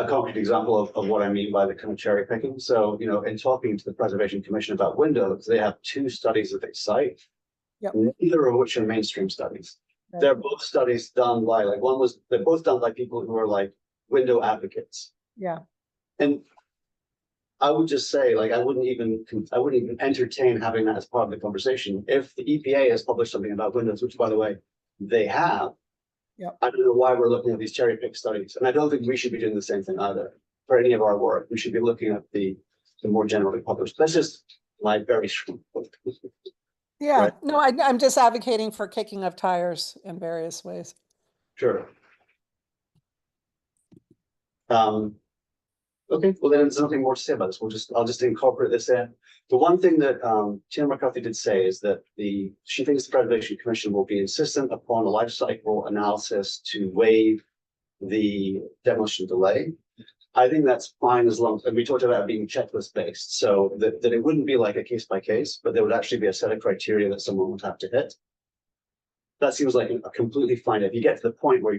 concrete example of what I mean by the kind of cherry picking. So, in talking to the Preservation Commission about windows, they have two studies that they cite, neither of which are mainstream studies. Right. They're both studies done by they're both done by people who are like window advocates. Yeah. And I would just say, I wouldn't even entertain having that as part of the conversation. If the EPA has published something about windows, which by the way, they have, I don't know why we're looking at these cherry pick studies. And I don't think we should be doing the same thing either for any of our work. We should be looking at the more generally published. That's just my very strong point. Yeah, right? No, I'm just advocating for kicking of tires in various ways. Sure. Okay, well then there's nothing more to say about this. I'll just incorporate this in. The one thing that Tina McCarthy did say is that she thinks the Preservation Commission will be insistent upon a life cycle analysis to waive the demolition delay. I think that's fine as long as, and we talked about it being checklist based, so that it wouldn't be like a case by case, but there would actually be a set of criteria that someone would have to hit. That seems like a completely fine. If you get to the point where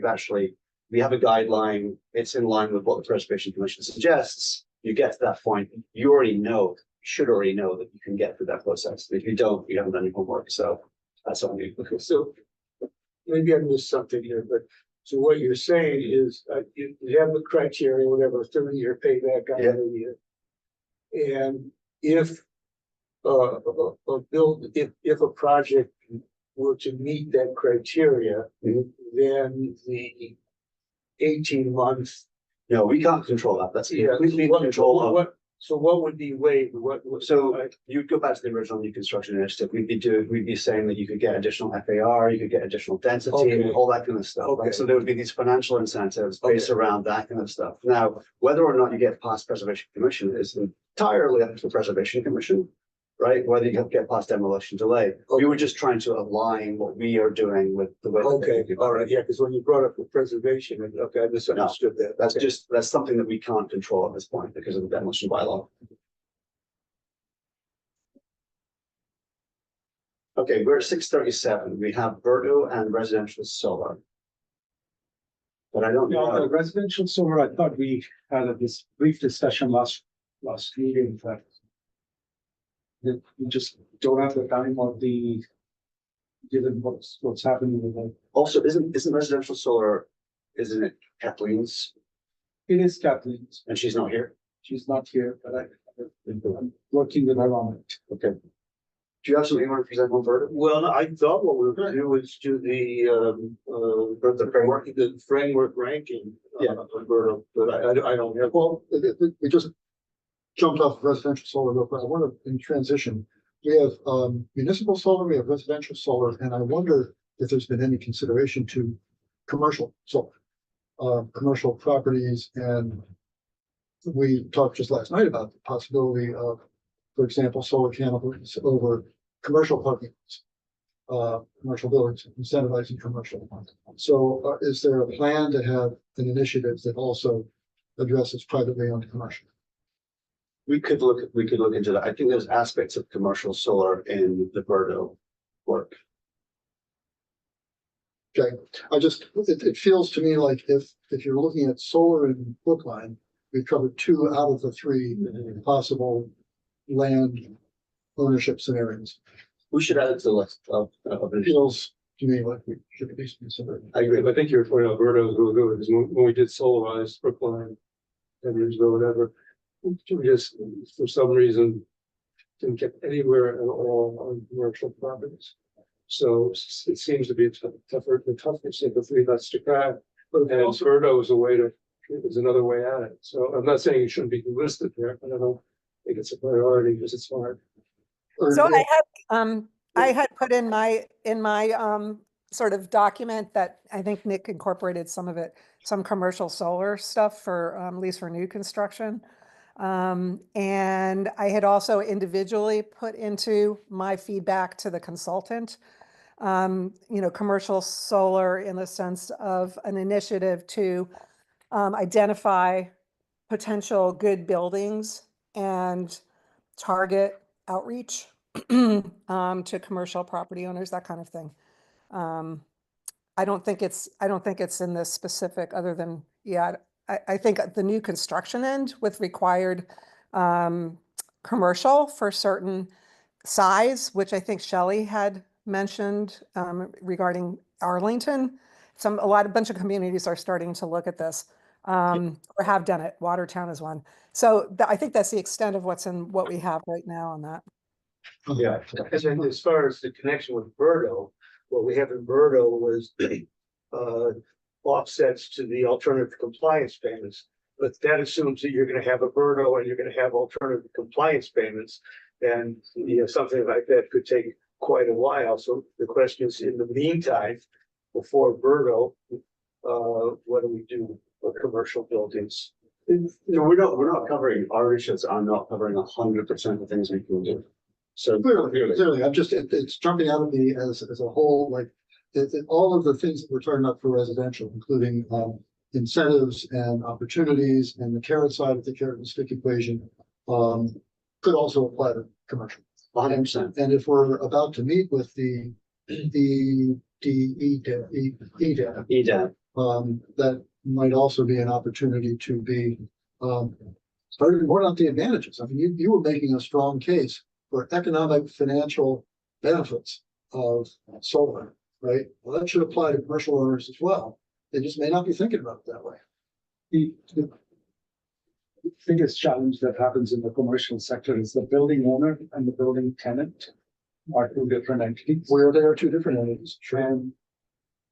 we have a guideline, it's in line with what the Preservation Commission suggests, you get to that point, you should already know that you can get through that process. If you don't, you haven't done your homework. So that's all you. Okay, so maybe I missed something here, but so what you're saying is you have the criteria, whatever, 30-year payback on the And if if a project were to meet that criteria, then the 18 months. No, we can't control that. That's Yeah, completely control of. So what would be waived? So you'd go back to the original new construction initiative, we'd be saying that you could get additional FAR, you could get additional density, Okay. and all that kind of stuff, Okay. right? So there would be these financial incentives based around that kind of stuff. Now, whether or not you get past Preservation Commission is entirely up to the Preservation Commission, right? Whether you get past demolition delay. We were just trying to align what we are doing with the way. that they Okay, do. all right, yeah, because when you brought up the preservation, okay, I misunderstood that. That's Okay. that's something that we can't control at this point because of the demolition bylaw. Okay, we're at 6:37. We have Verdo and residential solar. But I don't Yeah, the know. residential solar, I thought we had this brief discussion last meeting that. That we just don't have the time or given what's happening with it. Also, isn't residential solar, isn't it Kathleen's? It is Kathleen's, And she's not here? she's not here, but I'm working with her on it. Okay. Do you have something you want to present on Verdo? Well, I thought what we were gonna do was do the framework ranking. Yeah. But I don't have. Well, we just jumped off residential solar real quick. I wonder in transition, we have municipal solar, we have residential solar, and I wonder if there's been any consideration to commercial solar. Commercial properties, and we talked just last night about the possibility of, for example, solar canopies over commercial parking lots, commercial buildings, incentivizing commercial. So is there a plan to have an initiative that also addresses privately owned commercial? We could look into that. I think there's aspects of commercial solar in the Verdo work. Okay, it feels to me like if you're looking at solar in Brookline, we've covered 2 out of the 3 possible land ownership scenarios. We should add it to the list of. It feels to me like we should at least consider it. I agree. I think your point about Verdo is really good, because when we did solarize Brookline 10 years ago, whatever, we just, for some reason, didn't get anywhere at all on commercial properties. So it seems to be tougher, the toughest of the 3 nuts to crack. And Verdo is is another way at it. So I'm not saying it shouldn't be listed there, but I don't think it's a priority because it's hard. So I had put in my sort of document that I think Nick incorporated some of it, some commercial solar stuff for, at least for new construction. And I had also individually put into my feedback to the consultant, commercial solar in the sense of an initiative to identify potential good buildings and target outreach to commercial property owners, that kind of thing. I don't think it's in this specific, other than, I think the new construction end with required commercial for certain size, which I think Shelley had mentioned regarding Arlington. A bunch of communities are starting to look at this or have done it. Watertown is one. So I think that's the extent of what we have right now on that. Yeah, and then as far as the connection with Verdo, what we have in Verdo was offsets to the alternative compliance payments. But that assumes that you're gonna have a Verdo and you're gonna have alternative compliance payments. And something like that could take quite a while. So the question is, in the meantime, before Verdo, what do we do for commercial buildings? We're not covering, our issues are not covering 100% of things we can do. So Clearly, it's jumping out at me as a whole, like, all of the things that we're talking about for residential, including incentives and opportunities and the carrot side of the carrot and stick equation, could also apply to commercial. 100%. And if we're about to meet with the EDAP, EDAP. that might also be an opportunity to be starting more on the advantages. I mean, you were making a strong case for economic financial benefits of solar, right? Well, that should apply to commercial owners as well. They just may not be thinking about it that way. biggest challenge that happens in the commercial sector is the building owner and the building tenant are two different entities. Where there are two different entities. And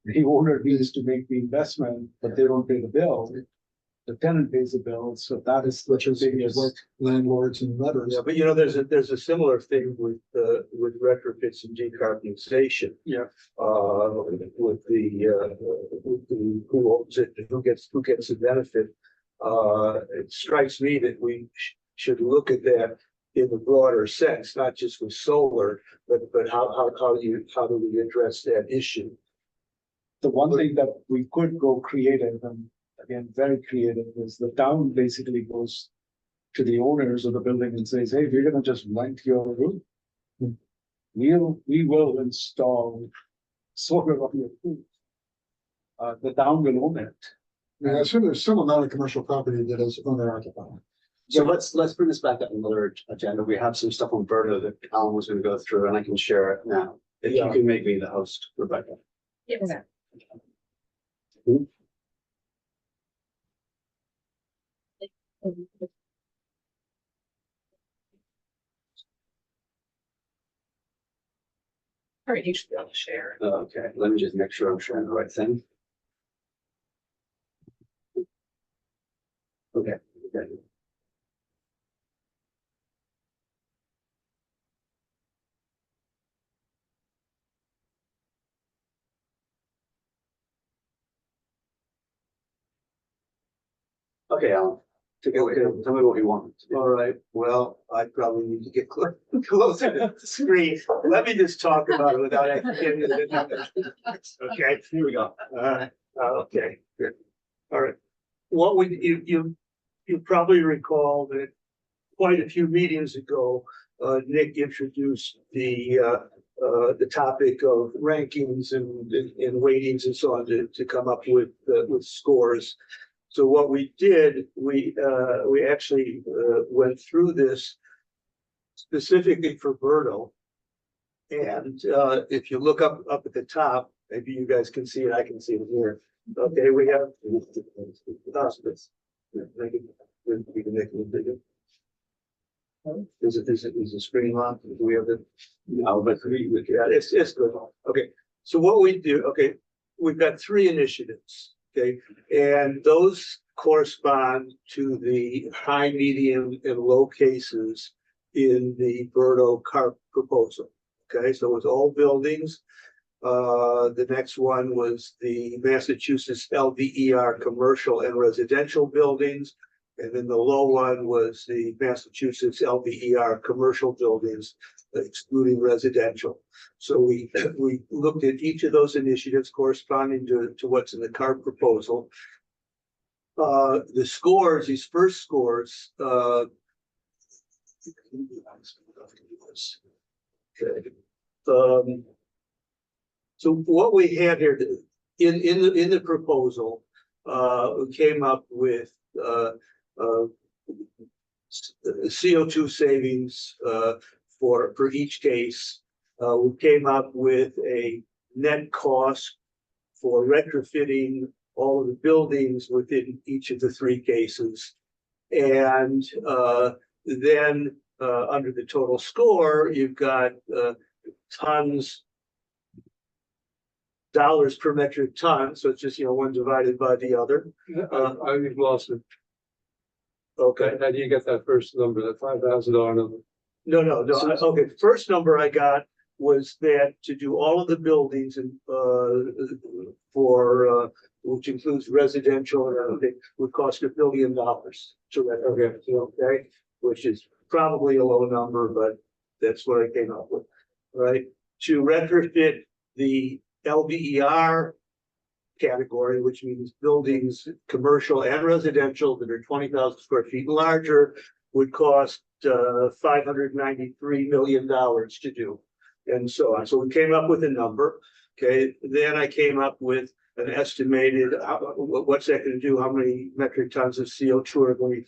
the owner needs to make the investment, but they don't pay the bill. The tenant pays the bill, so that is the Which is biggest. like landlords and letters. Yeah, but you know, there's a similar thing with retrofits and decarbonization. Yeah. With the who owns it, who gets the benefit. It strikes me that we should look at that in the broader sense, not just with solar, but how do we address that issue? The one thing that we could go creative, and again, very creative, is the town basically goes to the owners of the building and says, hey, we're gonna just rent your roof. We will install solar on your roof. The town will own it. I assume there's some amount of commercial property that is owner occupied. So let's bring this back up on another agenda. We have some stuff on Berta that Alan was gonna go through, and I can share it now. If you Yeah. can make me the host, Rebecca. Yes. All right, you should be able to share. Okay, let me just make sure I'm sharing the right thing. Okay, okay. Okay, Alan, take it away. Tell me what you want. to do. All right, well, I probably need to get closer to the screen. Let me just talk about it without actually getting into the numbers. Okay, Here we go. okay, good. All right. What you probably recall that quite a few meetings ago, Nick introduced the topic of rankings and weightings and so on to come up with scores. So what we did, we actually went through this specifically for Berto. And if you look up at the top, maybe you guys can see it, I can see it here. Okay, we have hospice. We can make it bigger. Is the screen on? Do we have the? No, but Yeah, it's good. Okay, so what we do, okay, we've got 3 initiatives, okay? And those correspond to the high, medium, and low cases in the Berto CARP proposal. Okay, so it's all buildings. The next one was the Massachusetts LBER commercial and residential buildings. And then the low one was the Massachusetts LBER commercial buildings, excluding residential. So we looked at each of those initiatives corresponding to what's in the CARP proposal. The scores, these first scores, okay. So what we had here in the proposal, we came up with CO2 savings for each case. We came up with a net cost for retrofitting all of the buildings within each of the 3 cases. And then under the total score, you've got dollars per metric ton. So it's just, one divided by the other. I've lost it. Okay. How do you get that first number, that $5,000 number? No. Okay, the first number I got was that to do all of the buildings and for which includes residential and everything would cost $1 billion to retrofit. Okay, which is probably a low number, but that's what I came up with. Right, to retrofit the LBER category, which means buildings, commercial and residential that are 20,000 square feet and larger, would cost $593 million to do, and so on. So we came up with a number. Okay, then I came up with an estimated what's that going to do? How many metric tons of CO2 are we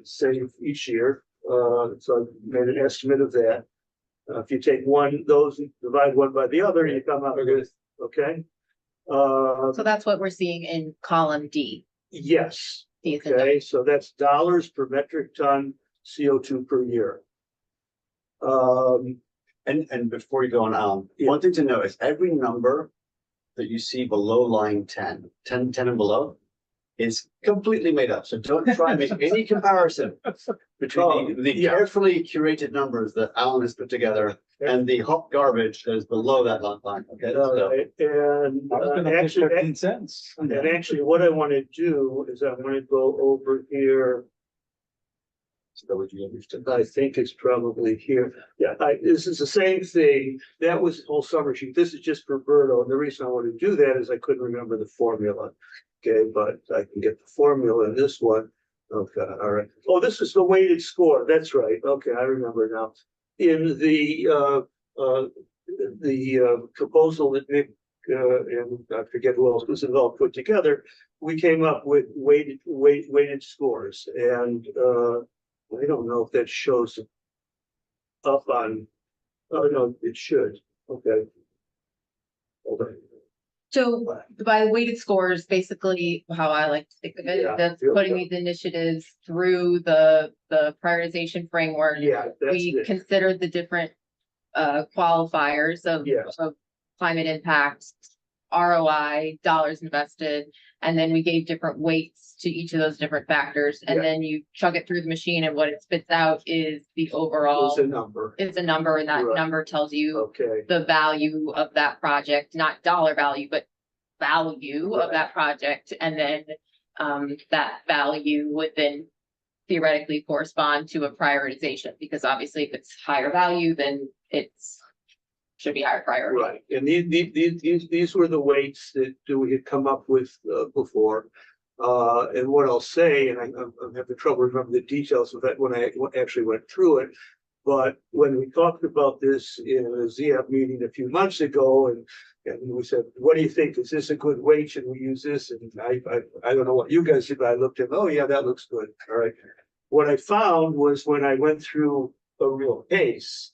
save each year? So I made an estimate of that. If you take those divide one by the other, you come up with, okay. So that's what we're seeing in column D. Yes, D is in Okay, so that's dollars per metric ton CO2 per year. And before you go on, one thing to know is every number that you see below line 10 and below is completely made up. So don't try and make any comparison between the yeah. carefully curated numbers that Alan has put together and the hot garbage that is below that line. Okay. So, And I was gonna pay actually, 13 cents. and actually what I want to do is I want to go over here. that would you understand? I think it's probably here. Yeah, this is the same thing. That was the whole summer sheet. This is just for Berto. And the reason I want to do that is I couldn't remember the formula. Okay, but I can get the formula in this one. Okay, all right. Oh, this is the weighted score. That's right. Okay, I remember now. In the proposal that Nick and I forget who else was involved put together, we came up with weighted scores, and I don't know if that shows up on. Oh no, it should. Okay. Hold on. So by weighted scores, basically how I like to think of it, Yeah, that's yeah, putting yeah. these initiatives through the prioritization framework. Yeah, that's We it. considered the different qualifiers of Yes. climate impact, ROI, dollars invested, and then we gave different weights to each of those different factors, and Yeah. then you chug it through the machine, and what it spits out is the overall, It's a number. it's a number, and that Right. number tells you Okay. the value of that project, not dollar value, but value of that project. And then that value would then theoretically correspond to a prioritization, because obviously if it's higher value, then it's should be higher priority. Right, and these were the weights that we had come up with before. And what I'll say, and I'm having trouble remembering the details of that when I actually went through it. But when we talked about this in a ZAP meeting a few months ago, and we said, what do you think? Is this a good weight? Should we use this? And I don't know what you guys did, but I looked at, oh yeah, that looks good. All right. What I found was when I went through a real case,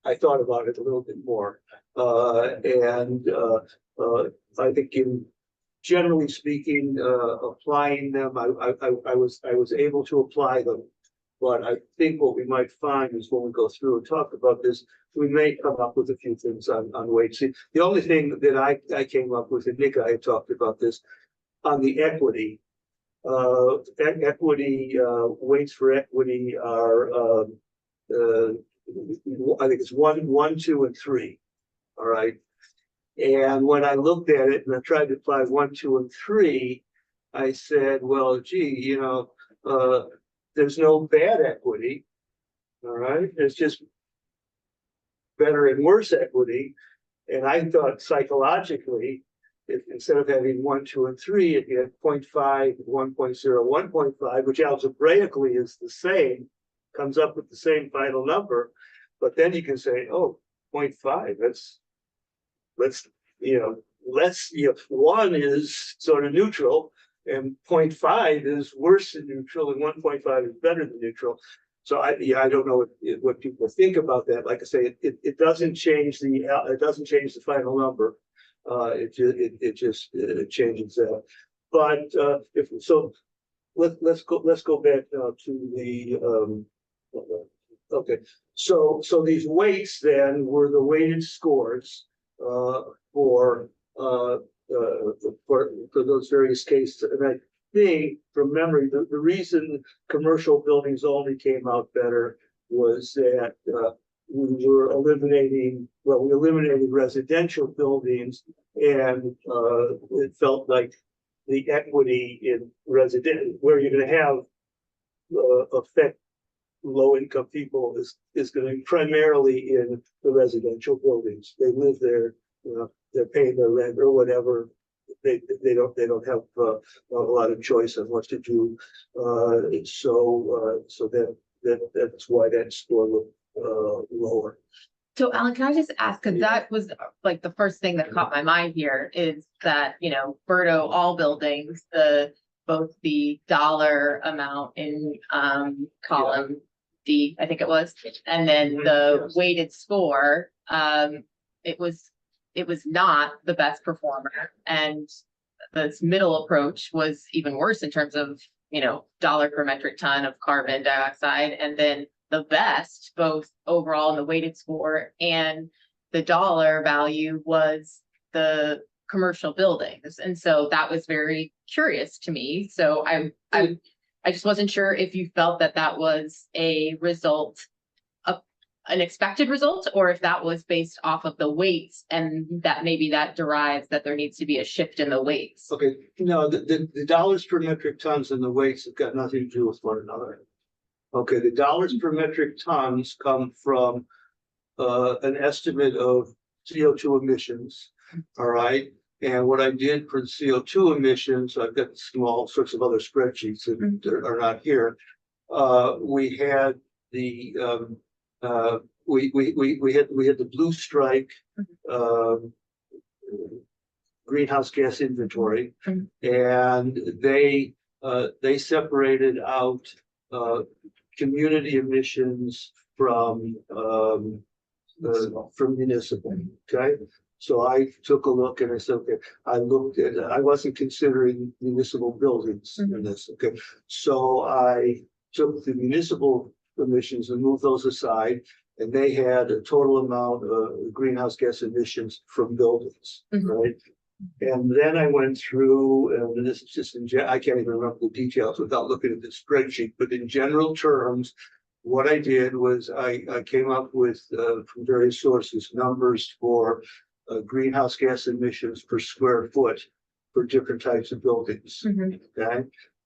I thought about it a little bit more. I think generally speaking, applying them, I was able to apply them. But I think what we might find is when we go through and talk about this, we may come up with a few things on weights. See, the only thing that I came up with, and Nick, I had talked about this, on the equity. Weights for equity are I think it's 1, 2, and 3. All right. And when I looked at it and I tried to apply 1, 2, and 3, I said, well, gee, there's no bad equity. All right. There's just better and worse equity. And I thought psychologically, if instead of having 1, 2, and 3, if you had 0.5, 1.0, 1.5, which algebraically is the same, comes up with the same final number. But then you can say, oh, 0.5, let's 1 is sort of neutral, and 0.5 is worse than neutral, and 1.5 is better than neutral. So I don't know what people think about that. Like I say, it doesn't change the final number. It just changes that. But let's go back now to the okay. So these weights then were the weighted scores for those various cases. And I think from memory, the reason commercial buildings only came out better was that we eliminated residential buildings, and it felt like the equity in resident, where you're going to have affect low-income people, is going to be primarily in the residential buildings. They live there, they're paying their rent or whatever. They don't have a lot of choice on what to do. So that's why that score looked lower. So Alan, can I just ask, because that was like the first thing that caught my mind here is that, Berto, all buildings, both the dollar amount in column D, I think it was, and then the weighted score, it was not the best performer. And this middle approach was even worse in terms of, dollar per metric ton of carbon dioxide. And then the best, both overall in the weighted score and the dollar value, was the commercial buildings. And so that was very curious to me. So I just wasn't sure if you felt that that was a result of an expected result, or if that was based off of the weights, and that maybe that derives that there needs to be a shift in the weights. Okay, no, the dollars per metric tons and the weights have got nothing to do with one another. Okay, the dollars per metric tons come from an estimate of CO2 emissions, all right? And what I did for the CO2 emissions, I've got all sorts of other spreadsheets that are not here. We had the we had the blue strike greenhouse gas inventory, and they separated out community emissions from municipal. Okay, so I took a look and I said, okay, I wasn't considering municipal buildings in this. Okay, so I took the municipal emissions and moved those aside, and they had a total amount of greenhouse gas emissions from buildings, right? And then I went through, and this is just I can't even remember the details without looking at the spreadsheet, but in general terms, what I did was I came up with, from various sources, numbers for greenhouse gas emissions per square foot for different types of buildings, okay?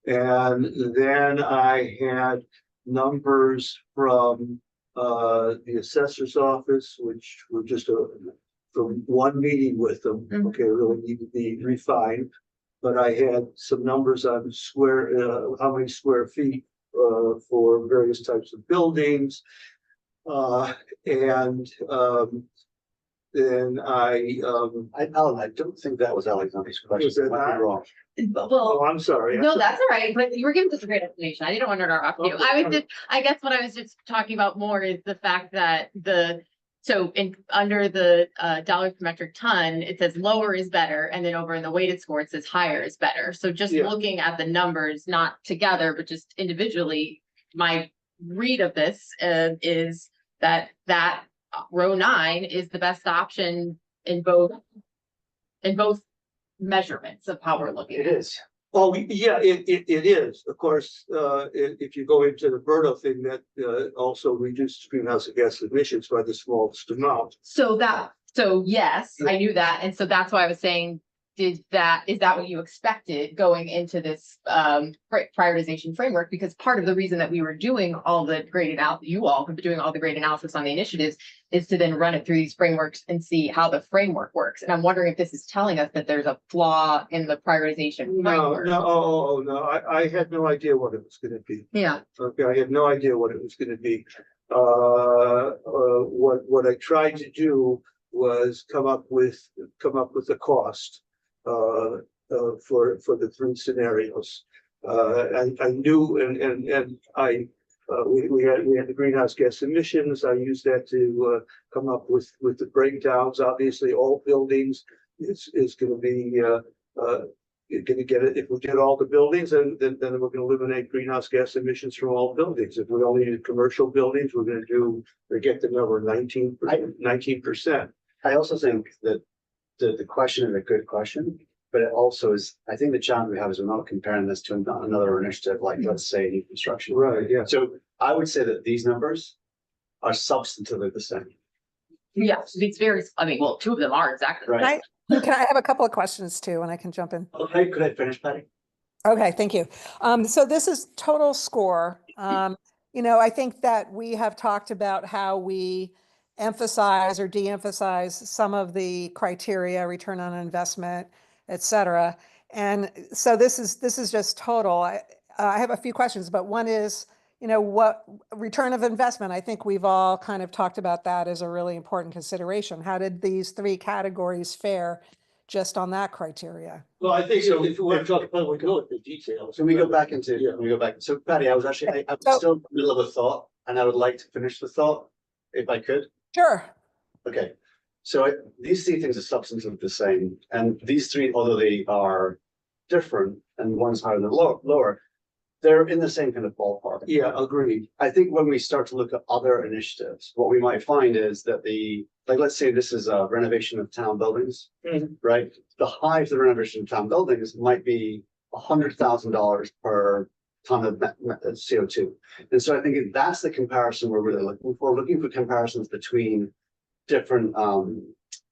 And then I had numbers from the assessor's office, which were just from one meeting with them, okay, really need to be refined. But I had some numbers on how many square feet for various types of buildings. And then Alan, I don't think that was Alexander's question. Was that I might be not? wrong. Well, Oh, I'm sorry. no, that's all right, but you were giving us a great explanation. I didn't want to interrupt you. I guess what I was just talking about more is the fact that under the dollar per metric ton, it says lower is better, and then over in the weighted score, it says higher is better. So just looking at the numbers, not together, but just individually, my read of this is that row 9 is the best option in both measurements of how we're looking. It is. Oh, yeah, it is. Of course, if you go into the Berto thing, that also reduces greenhouse gas emissions by the smallest amount. So yes, I knew that. And so that's why I was saying, is that what you expected going into this prioritization framework? Because part of the reason that we were doing all the great you all have been doing all the great analysis on the initiatives is to then run it through these frameworks and see how the framework works. And I'm wondering if this is telling us that there's a flaw in the prioritization framework. No, I had no idea what it was going to be. Yeah. Okay, I had no idea what it was going to be. What I tried to do was come up with a cost for the 3 scenarios. And I knew, and we had the greenhouse gas emissions. I used that to come up with the breakdowns. Obviously, all buildings is going to be going to get it. If we did all the buildings, then we're going to eliminate greenhouse gas emissions from all buildings. If we only did commercial buildings, we're going to get the number 19%. I also think that the question is a good question, but it also is, I think the challenge we have is we're not comparing this to another initiative, like let's say new construction. Right, yeah. So I would say that these numbers are substantively the same. Yeah, it's very, well, 2 of them are exactly. Right. Can I have a couple of questions too, and I can jump in? Okay, could I finish, Patty? Okay, thank you. So this is total score. I think that we have talked about how we emphasize or de-emphasize some of the criteria, return on investment, et cetera. And so this is just total. I have a few questions, but one is, what return of investment? I think we've all kind of talked about that as a really important consideration. How did these 3 categories fare just on that criteria? Well, I think so. If we want to talk about, we go into the details. So we go back. So Patty, I'm still in the middle of a thought, and I would like to finish the thought if I could. Sure. Okay. So these three things are substantively the same, and these three, although they are different and one's higher than lower, they're in the same kind of ballpark. Yeah, agreed. I think when we start to look at other initiatives, what we might find is that like, let's say this is a renovation of town buildings, Mhm. right? The high for the renovation of town buildings might be $100,000 per ton of CO2. And so I think that's the comparison we're really looking for. Looking for comparisons between different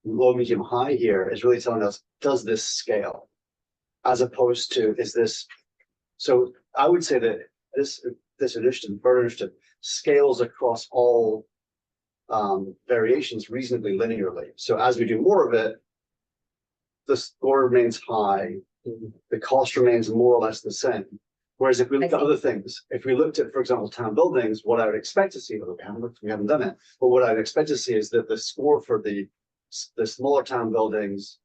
low, medium, high here is really telling us, does this scale? As opposed to, is this, so I would say that this initiative, bird initiative, scales across all variations reasonably linearly. So as we do more of it, the score remains high, the cost remains more or less the same. Whereas if we look at other things, if we looked at, for example, town buildings, what I would expect to see, although we haven't done it, but what I'd expect to see is that the score for the smaller town buildings,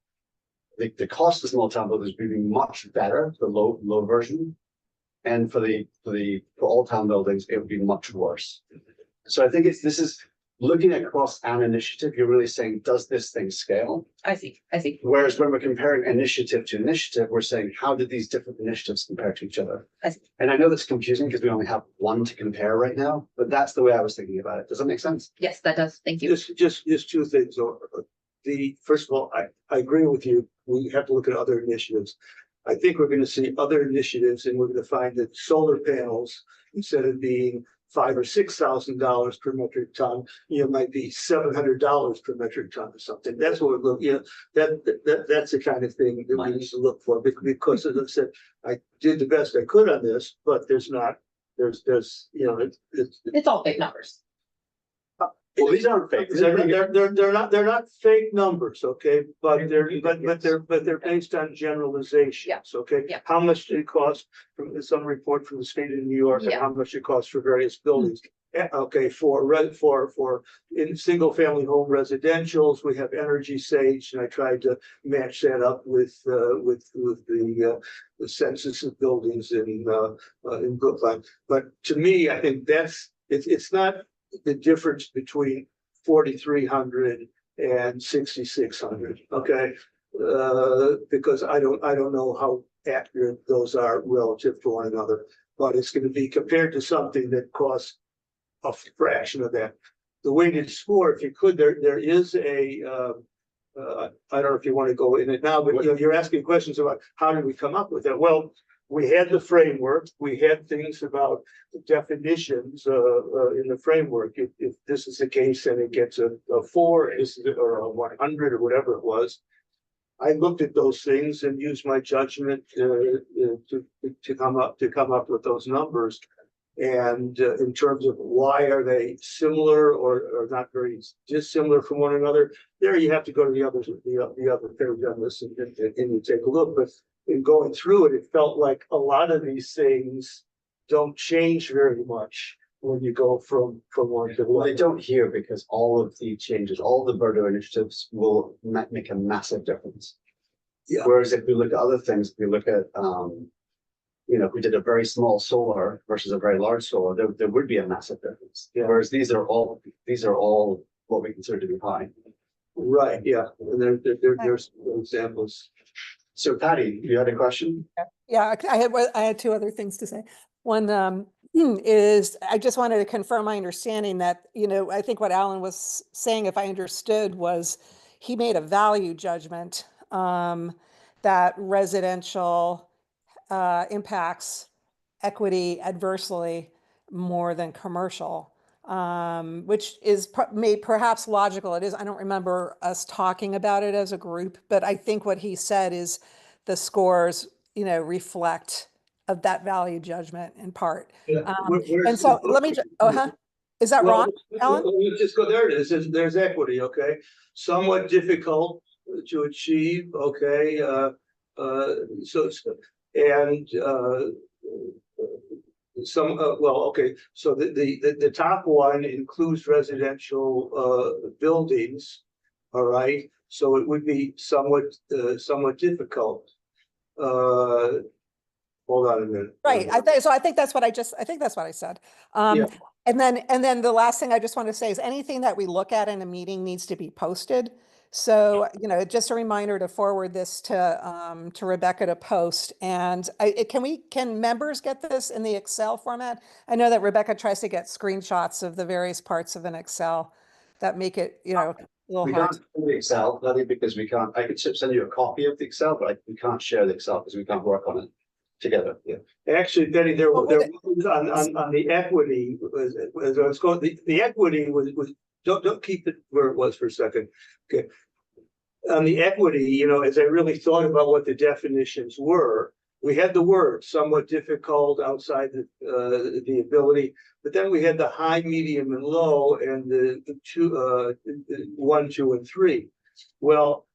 the cost of small town buildings would be much better, the low version. And for all town buildings, it would be much worse. So I think this is looking across an initiative, you're really saying, does this thing scale? I see. Whereas when we're comparing initiative to initiative, we're saying, how did these different initiatives compare to each other? I see. And I know that's confusing because we only have one to compare right now, but that's the way I was thinking about it. Does that make sense? Yes, that does. Thank you. Just two things. First of all, I agree with you. We have to look at other initiatives. I think we're going to see other initiatives, and we're going to find that solar panels, instead of being $5,000 or $6,000 per metric ton, might be $700 per metric ton or something. That's what we're looking. That's the kind of thing that we need to look for. Because, as I said, I did the best I could on this, but there's It's all big numbers. Well, these aren't fake. They're not fake numbers, okay, but they're based on generalizations, okay? Yeah. How much did it cost from some report from the state of New York, and Yeah. how much it costs for various buildings? Okay, for in single family home residentials, we have Energy Sage, and I tried to match that up with the census of buildings in Brookline. But to me, I think it's not the difference between 4,300 and 6,600. Okay, because I don't know how accurate those are relative to one another, but it's going to be compared to something that costs a fraction of that. The weighted score, if you could, there is a I don't know if you want to go in it now, but you're asking questions about how did we come up with that. Well, we had the framework. We had things about definitions in the framework. If this is the case and it gets a 4 or a 100 or whatever it was, I looked at those things and used my judgment to come up with those numbers. And in terms of why are they similar or not very dissimilar from one another, there you have to go to the other page on this and you take a look. But in going through it, it felt like a lot of these things don't change very much when you go from one to the Well, other. they don't here because all of the changes, all the Bordeaux initiatives will make a massive difference. Yeah. Whereas if we look at other things, if we look at, if we did a very small solar versus a very large solar, there would be a massive difference. Yeah. Whereas these are all what we consider to be high. Right, yeah, and there's examples. So Patty, you had a question? Yeah, I had two other things to say. One is I just wanted to confirm my understanding that, I think what Alan was saying, if I understood, was he made a value judgment that residential impacts equity adversely more than commercial, which is made perhaps logical. It is. I don't remember us talking about it as a group, but I think what he said is the scores, reflect of that value judgment in part. And so let me just, is that wrong, Alan? Let's just go there. It is. There's equity. Okay, somewhat difficult to achieve. Okay, so the top one includes residential buildings. All right, so it would be somewhat difficult. Hold on a minute. Right. I think that's what I said. Yeah. And then the last thing I just want to say is anything that we look at in a meeting needs to be posted. So, you know, just a reminder to forward this to Rebecca to post. And can members get this in the Excel format? I know that Rebecca tries to get screenshots of the various parts of an Excel that make it, you know, a little We hard. can't do the Excel, Bloody, because we can't, I could send you a copy of the Excel, but we can't share the Excel because we can't work on it together. Yeah. Actually, Betty, there Well, there with was on the equity, as I was going, the equity was, don't keep it where it was for a second. Okay. On the equity, you know, as I really thought about what the definitions were, we had the word somewhat difficult outside the ability, but then we had the high, medium, and low, and the 1, 2, and 3. Well,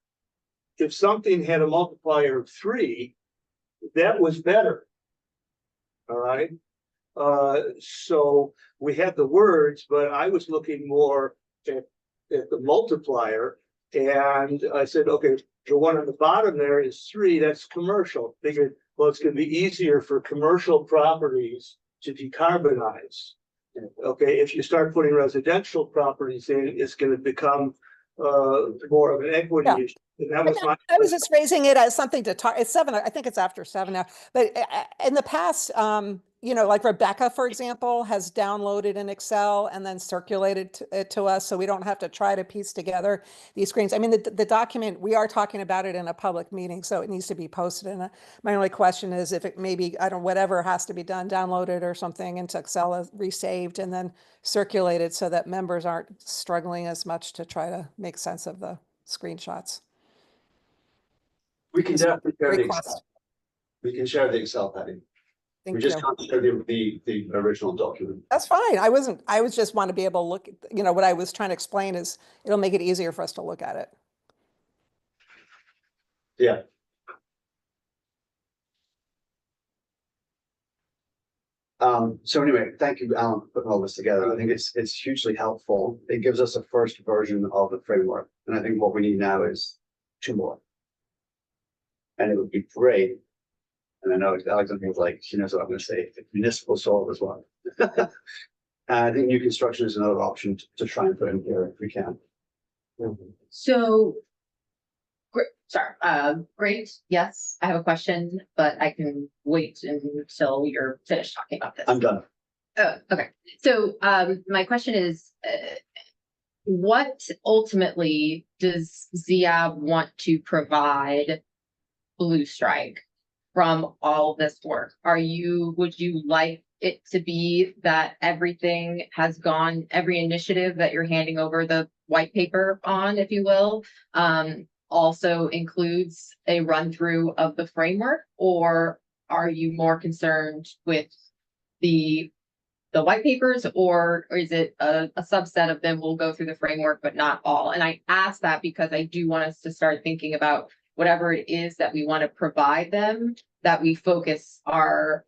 if something had a multiplier of 3, that was better. All right. So we had the words, but I was looking more at the multiplier, and I said, okay, the one on the bottom there is 3. That's commercial. Figured, well, it's going to be easier for commercial properties to decarbonize. Okay, if you start putting residential properties in, it's going to become more of an equity Yeah. issue. And that was my. I was just raising it as something to talk. It's 7. I think it's after 7 now. But in the past, you know, like Rebecca, for example, has downloaded an Excel and then circulated it to us, so we don't have to try to piece together these screens. I mean, the document, we are talking about it in a public meeting, so it needs to be posted. And my only question is if it maybe, I don't, whatever has to be done, downloaded or something into Excel, resaved, and then circulated so that members aren't struggling as much to try to make sense of the screenshots. We can definitely share the Request. Excel. We can share the Excel, Patty. We Thank just you. can't share the original document. That's fine. I was just want to be able to look, you know, what I was trying to explain is it'll make it easier for us to look at it. Yeah. So anyway, thank you, Alan, for putting all this together. I think it's hugely helpful. It gives us a first version of the framework. And I think what we need now is 2 more. And it would be great. And I know Alexander was like, she knows what I'm going to say, municipal solar as well. I think new construction is another option to try and put in here if we can. So, great, yes, I have a question, but I can wait until you're finished talking about this. I'm done. Oh, okay. So, my question is, what ultimately does ZIAB want to provide Blue Strike from all this work? Would you like it to be that everything has gone, every initiative that you're handing over the white paper on, if you will, also includes a run through of the framework? Or are you more concerned with the white papers, or is it a subset of them will go through the framework, but not all? And I ask that because I do want us to start thinking about whatever it is that we want to provide them, that we focus our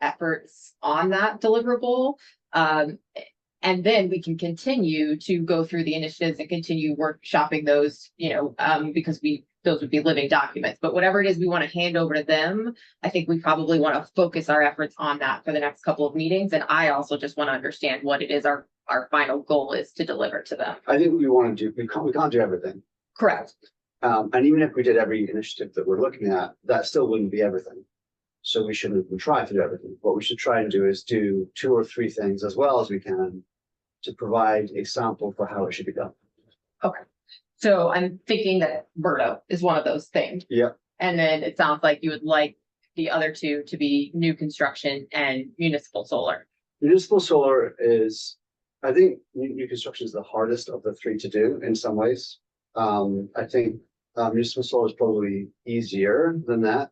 efforts on that deliverable. And then we can continue to go through the initiatives and continue workshopping those, you know, because those would be living documents. But whatever it is we want to hand over to them, I think we probably want to focus our efforts on that for the next couple of meetings. And I also just want to understand what it is our final goal is to deliver to them. I think what we want to do, we can't do everything. Correct. And even if we did every initiative that we're looking at, that still wouldn't be everything. So we shouldn't even try to do everything. What we should try and do is do 2 or 3 things as well as we can to provide a sample for how it should be done. Okay. So I'm thinking that Berto is one of those things. Yeah. And then it sounds like you would like the other 2 to be new construction and municipal solar. Municipal solar is, I think new construction is the hardest of the 3 to do in some ways. I think municipal solar is probably easier than that.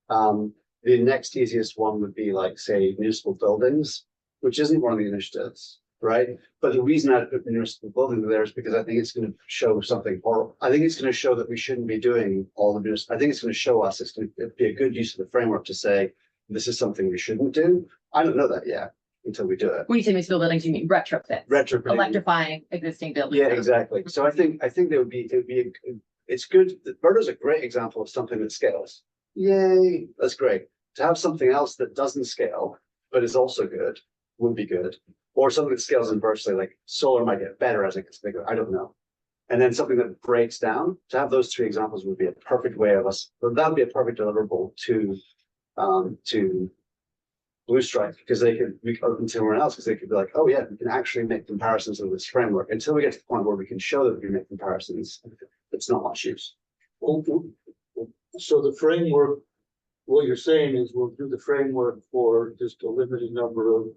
The next easiest one would be like, say, municipal buildings, which isn't one of the initiatives, right? But the reason I put municipal buildings there is because I think it's going to show something horrible. I think it's going to show that we shouldn't be doing all the municipal. I think it's going to show us, it's going to be a good use of the framework to say, this is something we shouldn't do. I don't know that yet until we do it. When you say municipal buildings, you mean retrofit, Retrofitting. electrifying existing buildings. Yeah, exactly. So I think it's good. Berto's a great example of something that scales. Yay, that's great. To have something else that doesn't scale, but is also good, would be good. Or something that scales inversely, like solar might get better as it gets bigger. I don't know. And then something that breaks down, to have those three examples would be a perfect way of us, or that would be a perfect deliverable to Blue Stripe, because they could, we could open to everyone else, because they could be like, oh yeah, we can actually make comparisons of this framework. Until we get to the point where we can show that we can make comparisons, it's not much use. So the framework, what you're saying is we'll do the framework for just a limited number of.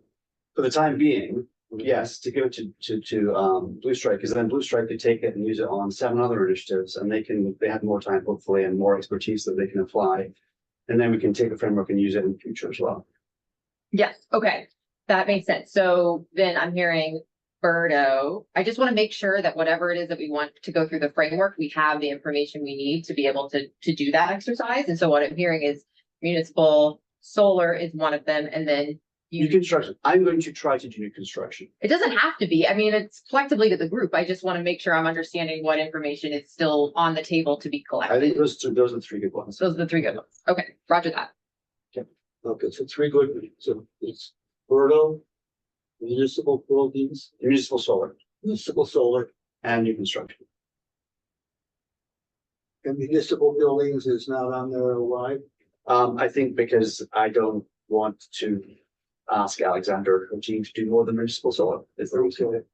For the time being, yes, to give it to Blue Stripe, because then Blue Stripe could take it and use it on 7 other initiatives, and they have more time hopefully and more expertise that they can apply. And then we can take the framework and use it in the future as well. Yes, okay, that makes sense. So then I'm hearing Birdo. I just want to make sure that whatever it is that we want to go through the framework, we have the information we need to be able to do that exercise. And so what I'm hearing is municipal solar is one of them, and then New construction, I'm going to try to do new construction. it doesn't have to be. I mean, it's collectively to the group. I just want to make sure I'm understanding what information is still on the table to be I think collected. those are the 3 good ones. Those are the 3 good ones. Okay, roger that. Okay, so 3 good, so it's Birdo, municipal buildings, Municipal solar municipal solar, and new construction. and municipal buildings is not on there, why? I think because I don't want to ask Alexander or Jean to do more than municipal solar. Is the reason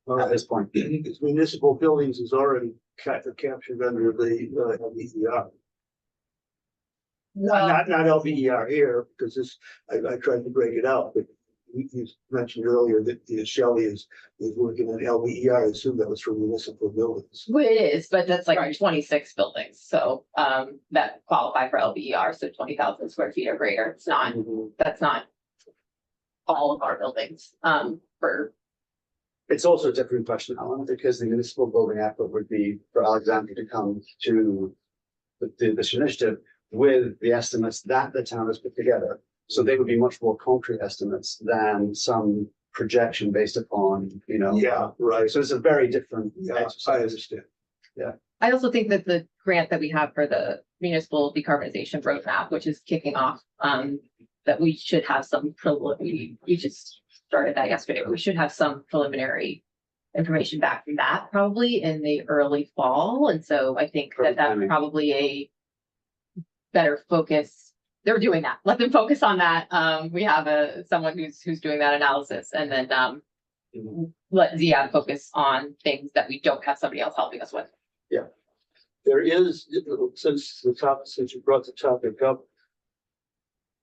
All at right, this point. because municipal buildings is already captured under the LBER. Not LBER here, because this, I tried to break it out, but you mentioned earlier that the Shelley is working on LBER. I assume that was for municipal buildings. Well, it is, but that's like 26 buildings. So that qualify for LBER, so 20,000 square feet or greater. It's not, that's not all of our buildings for. It's also a different question, Alan, because the municipal building effort would be for Alexander to come to this initiative with the estimates that the town has put together. So they would be much more concrete estimates than some projection based upon, Yeah, right. So it's a very different Yeah, I exercise. understand. I also think that the grant that we have for the municipal decarbonization roadmap, which is kicking off, that we should have some we just started that yesterday, but we should have some preliminary information back from that probably in the early fall. And so I think that Perfect that's timing. probably a better focus. They're doing that. Let them focus on that. We have someone who's doing that analysis, and then let Ziad focus on things that we don't have somebody else helping us with. There is, since you brought the topic up,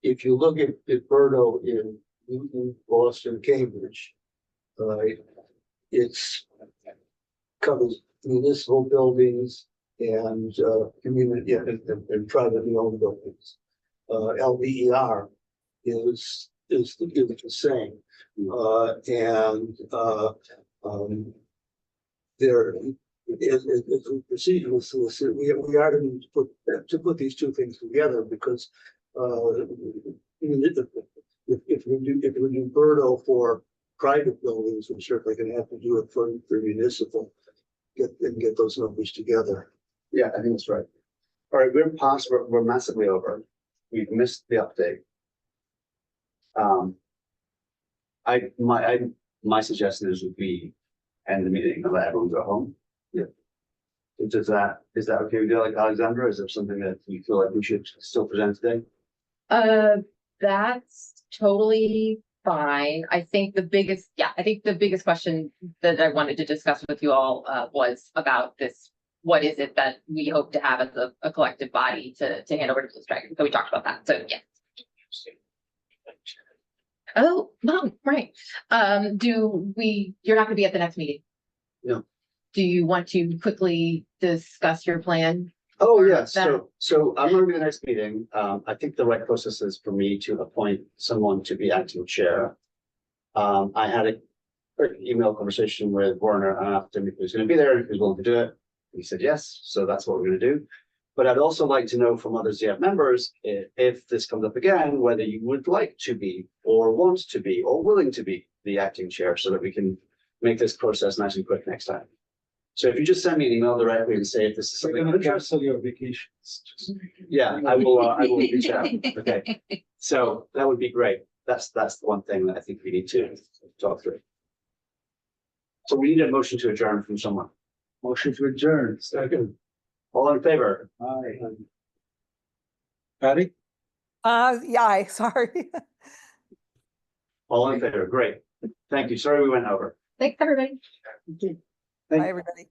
if you look at Birdo in Newton, Boston, Cambridge, it's covers municipal buildings and community and privately owned buildings. LBER is the same, there. As we proceed with this, we are to put these 2 things together, because if we do Birdo for private buildings, we're certainly going to have to do it for municipal. Get those numbers together. Yeah, I think that's right. All right, we're massively over. We've missed the update. My suggestion is we end the meeting and let everyone go home. Yeah. Is that okay with you, like Alexandra? Is there something that you feel like we should still present today? That's totally fine. I think the biggest question that I wanted to discuss with you all was about this. What is it that we hope to have as a collective body to hand over to the strike? So we talked about that. So yeah. Oh, no, right. You're not gonna be at the next meeting? No. Do you want to quickly discuss your plan? Oh, yeah, so I'm gonna be the next meeting. I think the right process is for me to appoint someone to be acting chair. I had a quick email conversation with Werner and asked him if he was gonna be there, if he was willing to do it. He said yes, so that's what we're gonna do. But I'd also like to know from other ZF members, if this comes up again, whether you would like to be, or want to be, or willing to be the acting chair, so that we can make this process nice and quick next time. So if you just send me an email directly and say if this is We're something of gonna interest, cancel your vacations. yeah, I will reach out. Okay, so that would be great. That's the one thing that I think we need to talk through. So we need a motion to adjourn from someone. Motion to adjourn. Second. All in favor? Aye. Patty? Yeah, sorry. All in favor, great. Thank you. Sorry we went over. Thanks, everybody. Thank Bye, everybody.